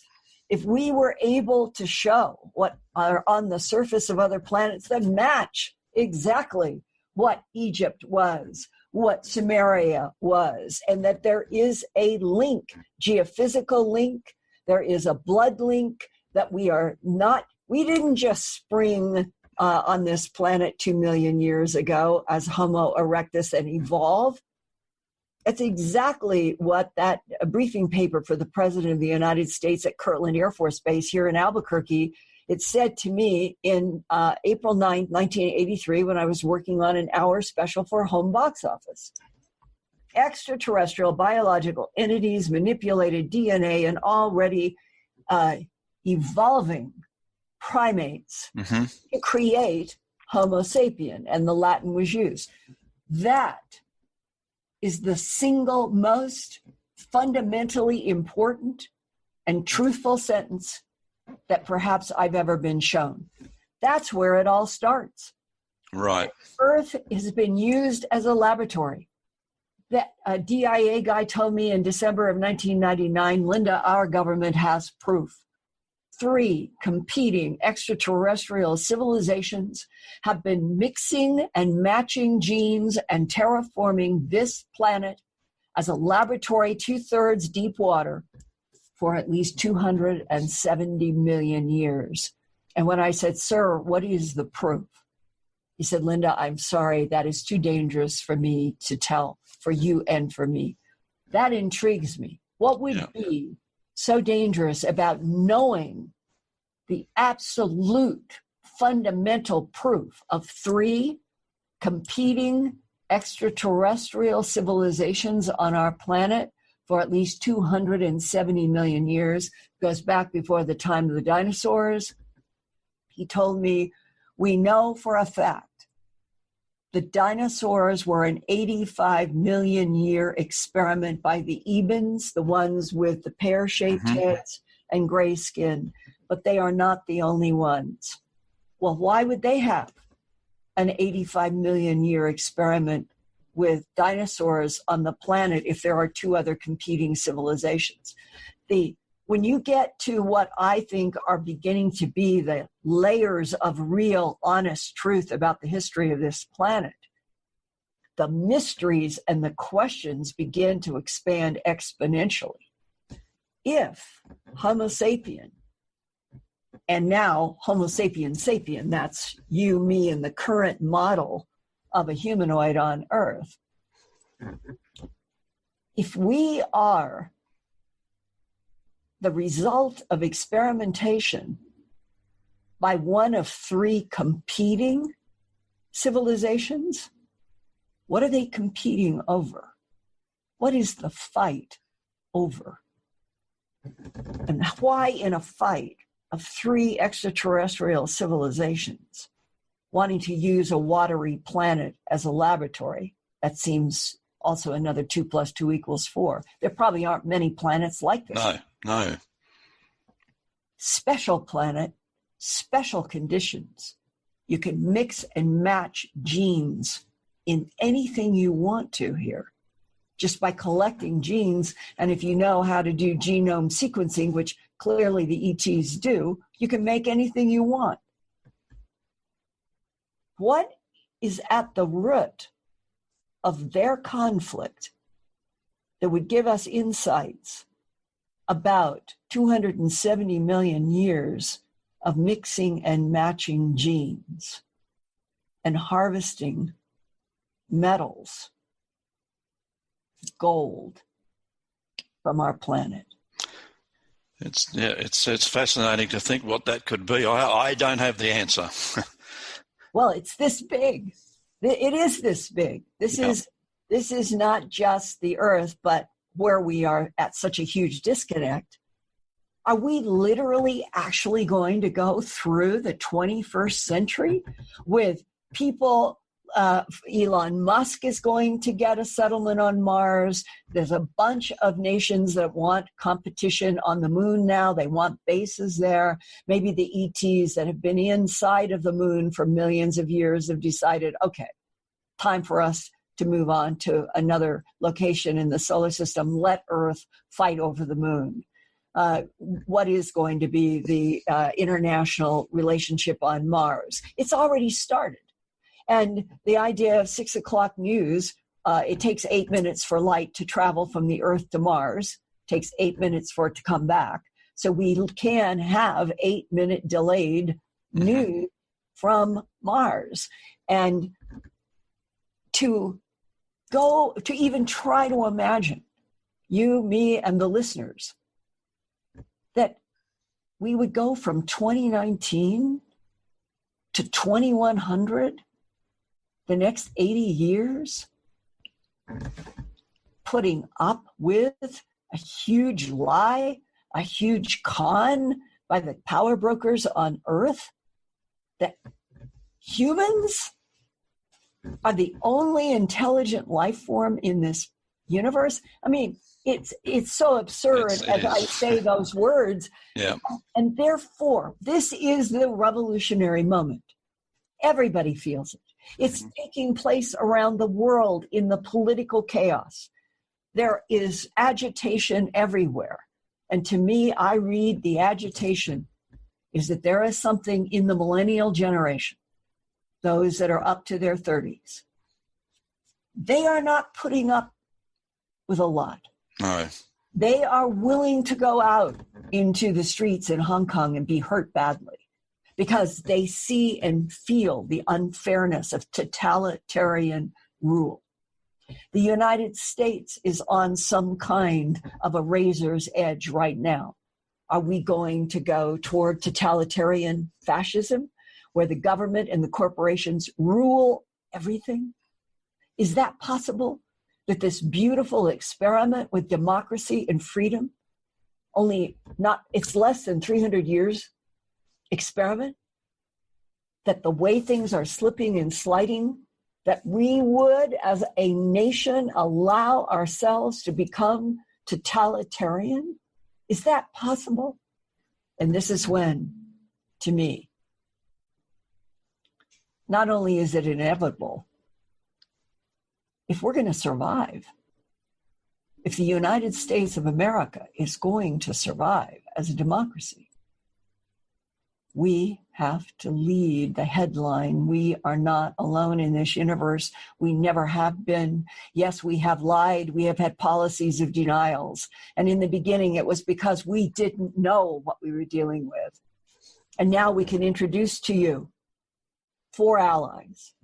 if we were able to show what are on the surface of other planets that match exactly what Egypt was, what Sumeria was, and that there is a link, geophysical link, there is a blood link, that we didn't just spring on this planet 2 million years ago as Homo erectus and evolve. That's exactly what that briefing paper for the President of the United States at Kirtland Air Force Base here in Albuquerque, it said to me in April 9, 1983, when I was working on an hour special for Home Box Office. Extraterrestrial biological entities manipulated DNA and already evolving primates to create Homo sapien, and the Latin was used. That is the single most fundamentally important and truthful sentence that perhaps I've ever been shown. That's where it all starts. Right. Earth has been used as a laboratory. That a DIA guy told me in December of 1999, Linda, our government has proof. 3 competing extraterrestrial civilizations have been mixing and matching genes and terraforming this planet as a laboratory 2/3 deep water for at least 270 million years. And when I said, sir, what is the proof? He said, Linda, I'm sorry, that is too dangerous for me to tell, for you and for me. That intrigues me. What would be so dangerous about knowing the absolute fundamental proof of 3 competing extraterrestrial civilizations on our planet for at least 270 million years, goes back before the time of the dinosaurs? He told me, we know for a fact the dinosaurs were an 85 million year experiment by the Ebens, the ones with the pear-shaped heads and gray skin, but they are not the only ones. Well, why would they have an 85 million year experiment with dinosaurs on the planet if there are 2 other competing civilizations? When you get to what I think are beginning to be the layers of real, honest truth about the history of this planet, the mysteries and the questions begin to expand exponentially. If Homo sapien, and now Homo sapien sapien, that's you, me, and the current model of a humanoid on Earth, if we are the result of experimentation by one of 3 competing civilizations, what are they competing over? What is the fight over? And why in a fight of 3 extraterrestrial civilizations wanting to use a watery planet as a laboratory? That seems also another 2 + 2 = 4. There probably aren't many planets like this. No. Special planet, special conditions. You can mix and match genes in anything you want to here, just by collecting genes. And if you know how to do genome sequencing, which clearly the ETs do, you can make anything you want. What is at the root of their conflict that would give us insights about 270 million years of mixing and matching genes and harvesting metals, gold, from our planet? It's fascinating to think what that could be. I don't have the answer. Well, it's this big. It is this big. This is not just the Earth, but where we are at such a huge disconnect, are we literally actually going to go through the 21st century with people? Elon Musk is going to get a settlement on Mars. There's a bunch of nations that want competition on the moon now. They want bases there. Maybe the ETs that have been inside of the moon for millions of years have decided, okay, time for us to move on to another location in the solar system. Let Earth fight over the moon. What is going to be the international relationship on Mars? It's already started. And the idea of 6 o'clock news, it takes 8 minutes for light to travel from the Earth to Mars. It takes 8 minutes for it to come back. So we can have 8-minute delayed news from Mars. And to even try to imagine, you, me, and the listeners, that we would go from 2019 to 2100, the next 80 years, putting up with a huge lie, a huge con by the power brokers on Earth, that humans are the only intelligent life form in this universe. I mean, it's so absurd as I say those words. Yeah. And therefore, this is the revolutionary moment. Everybody feels it. It's taking place around the world in the political chaos. There is agitation everywhere. And to me, I read the agitation is that there is something in the millennial generation, those that are up to their 30s. They are not putting up with a lot. No. They are willing to go out into the streets in Hong Kong and be hurt badly, because they see and feel the unfairness of totalitarian rule. The United States is on some kind of a razor's edge right now. Are we going to go toward totalitarian fascism, where the government and the corporations rule everything? Is that possible? That this beautiful experiment with democracy and freedom, it's less than 300 years experiment, that the way things are slipping and sliding, that we would, as a nation, allow ourselves to become totalitarian? Is that possible? And this is when, to me, not only is it inevitable, if we're going to survive, if the United States of America is going to survive as a democracy, we have to lead the headline. We are not alone in this universe. We never have been. Yes, we have lied. We have had policies of denials. And in the beginning, it was because we didn't know what we were dealing with. And now we can introduce to you 4 allies.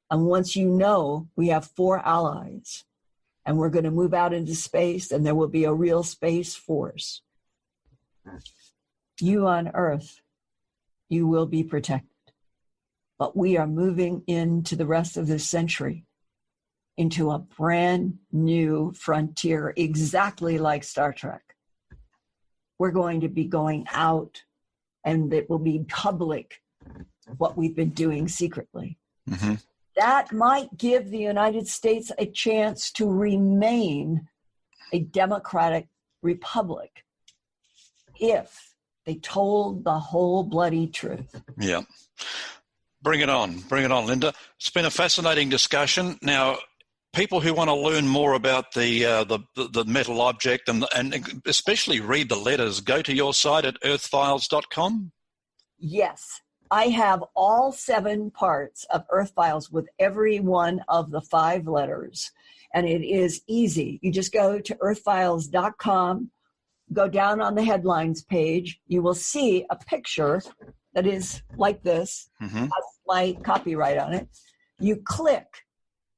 And once you know we have 4 allies, and we're going to move out into space, and there will be a real space force, you on Earth, you will be protected. But we are moving into the rest of this century into a brand new frontier, exactly like Star Trek. We're going to be going out, and it will be public what we've been doing secretly. Mm-hmm. That might give the United States a chance to remain a democratic republic if they told the whole bloody truth. Yeah. Bring it on, Linda. It's been a fascinating discussion. Now, people who want to learn more about the metal object and especially read the letters, go to your site at earthfiles.com. Yes. I have all 7 parts of Earth Files with every one of the 5 letters. And it is easy. You just go to earthfiles.com, go down on the headlines page. You will see a picture that is like this, has my copyright on it. You click.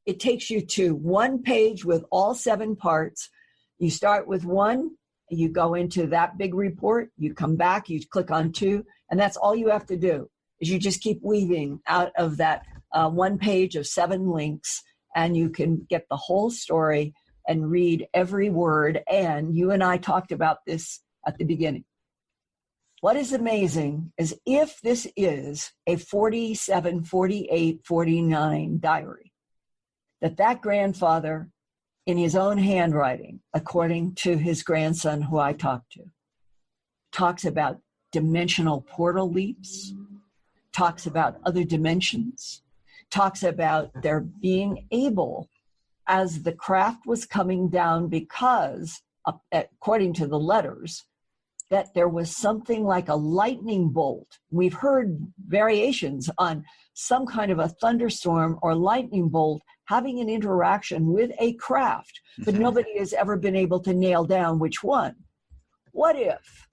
It takes you to one page with all 7 parts. You start with 1. You go into that big report. You come back. You click on 2. And that's all you have to do. Is you just keep weaving out of that 1 page of 7 links, and you can get the whole story and read every word. And you and I talked about this at the beginning. What is amazing is if this is a 47, 48, 49 diary, that grandfather, in his own handwriting, according to his grandson who I talked to, talks about dimensional portal leaps, talks about other dimensions, talks about their being able, as the craft was coming down, because, according to the letters, that there was something like a lightning bolt. We've heard variations on some kind of a thunderstorm or lightning bolt having an interaction with a craft, but nobody has ever been able to nail down which one. What if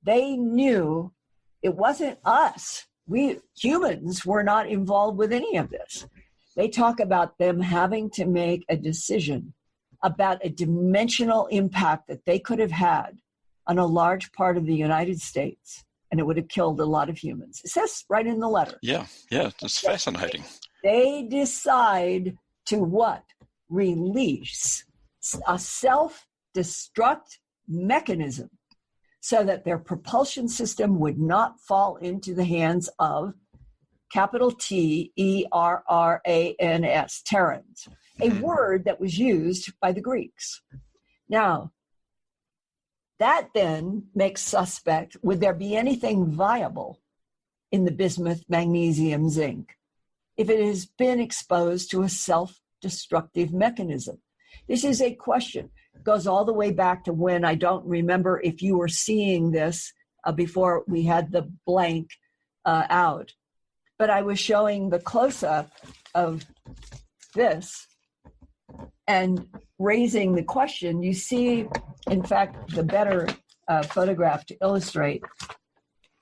they knew it wasn't us? We humans were not involved with any of this. They talk about them having to make a decision about a dimensional impact that they could have had on a large part of the United States, and it would have killed a lot of humans. It says right in the letter. Yeah, it's fascinating. They decide to what? Release a self-destruct mechanism so that their propulsion system would not fall into the hands of capital T-E-R-R-A-N-S, Terrans, a word that was used by the Greeks. Now, that then makes suspect, would there be anything viable in the bismuth, magnesium, zinc if it has been exposed to a self-destructive mechanism? This is a question. It goes all the way back to when, I don't remember if you were seeing this before we had the blank out, but I was showing the close-up of this and raising the question. You see, in fact, the better photograph to illustrate.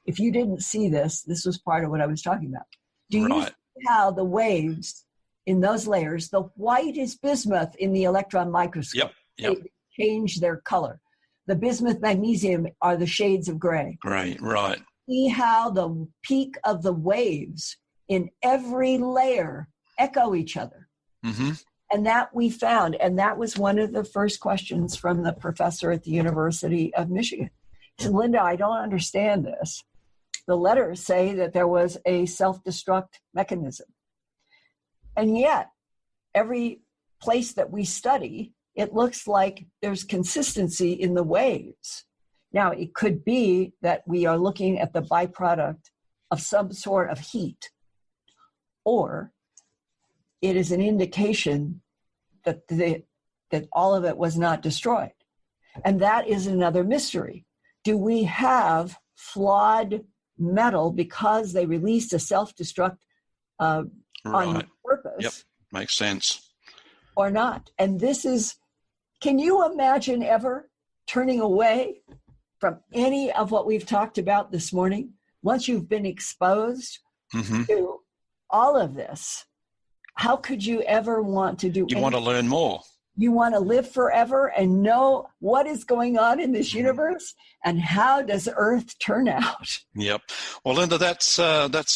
If you didn't see this, this was part of what I was talking about. Do you see how the waves in those layers, the white is bismuth in the electron microscope. Yep. They change their color. The bismuth magnesium are the shades of gray. Right. See how the peak of the waves in every layer echo each other. And that we found, and that was one of the first questions from the professor at the University of Michigan. He said, Linda, I don't understand this. The letters say that there was a self-destruct mechanism. And yet, every place that we study, it looks like there's consistency in the waves. Now, it could be that we are looking at the byproduct of some sort of heat, or it is an indication that that all of it was not destroyed. And that is another mystery. Do we have flawed metal because they released a self-destruct on purpose? Yep, makes sense. Or not? And this is, can you imagine ever turning away from any of what we've talked about this morning once you've been exposed to all of this? How could you ever want to do anything? You want to learn more. You want to live forever and know what is going on in this universe and how does Earth turn out? Yep. Well, Linda, that's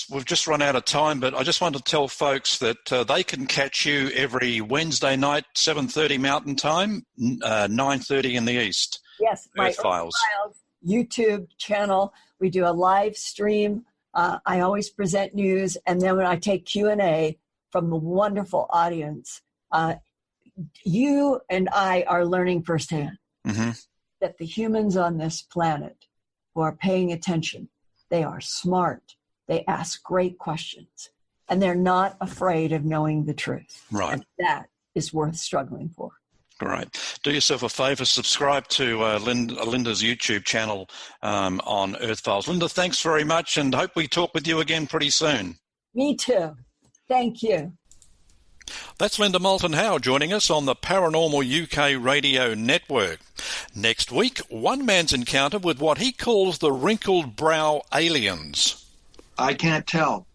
we've just run out of time, but I just want to tell folks that they can catch you every Wednesday night, 7:30 Mountain Time, 9:30 in the East. Yes, my Earth Files YouTube channel. We do a live stream. I always present news, and then when I take Q&A from the wonderful audience, you and I are learning firsthand that the humans on this planet who are paying attention, they are smart. They ask great questions, and they're not afraid of knowing the truth. Right. And that is worth struggling for. Great. Do yourself a favor, subscribe to Linda's YouTube channel on Earth Files. Linda, thanks very much, and hope we talk with you again pretty soon. Me too. Thank you. That's Linda Moulton Howe joining us on the Paranormal UK radio network. Next week, one man's encounter with what he calls the wrinkled brow aliens. I can't tell.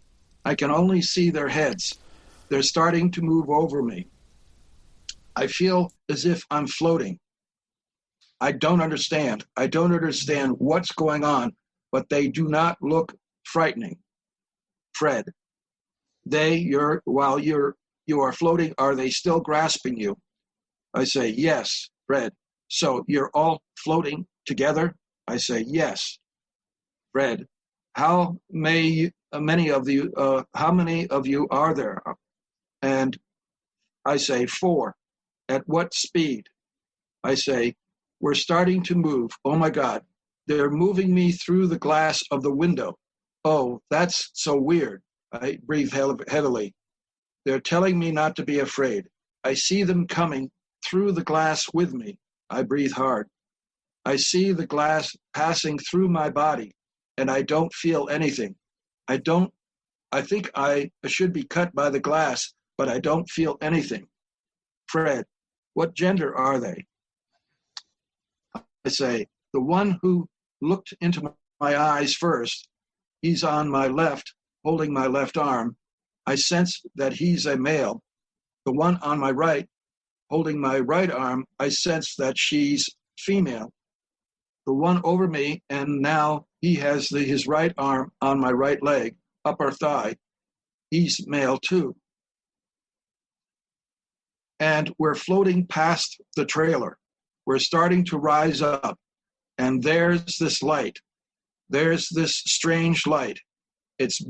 I can only see their heads. They're starting to move over me. I feel as if I'm floating. I don't understand. I don't understand what's going on, but they do not look frightening. Fred, while you are floating, are they still grasping you? I say, yes, Fred. So you're all floating together? I say, yes. Fred, how many of you are there? And I say, 4. At what speed? I say, we're starting to move. Oh my God, they're moving me through the glass of the window. Oh, that's so weird. I breathe heavily. They're telling me not to be afraid. I see them coming through the glass with me. I breathe hard. I see the glass passing through my body, and I don't feel anything. I think I should be cut by the glass, but I don't feel anything. Fred, what gender are they? I say, the one who looked into my eyes first, he's on my left, holding my left arm. I sense that he's a male. The one on my right, holding my right arm, I sense that she's female. The one over me, and now he has his right arm on my right leg, upper thigh. He's male too. And we're floating past the trailer. We're starting to rise up, and there's this light. There's this strange light. It's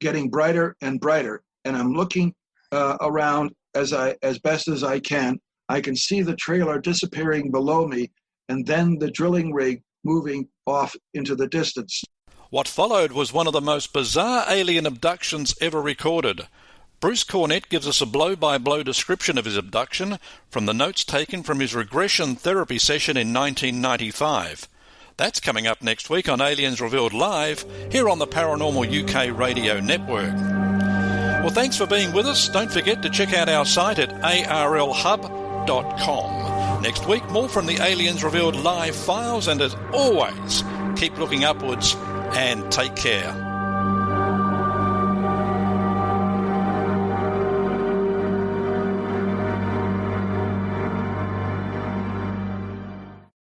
getting brighter and brighter, and I'm looking around as best as I can. I can see the trailer disappearing below me, and then the drilling rig moving off into the distance. What followed was one of the most bizarre alien abductions ever recorded. Bruce Cornett gives us a blow-by-blow description of his abduction from the notes taken from his regression therapy session in 1995. That's coming up next week on Aliens Revealed Live, here on the Paranormal UK Radio Network. Well, thanks for being with us. Don't forget to check out our site at arlhub.com. Next week, more from the Aliens Revealed Live files, and as always, keep looking upwards and take care.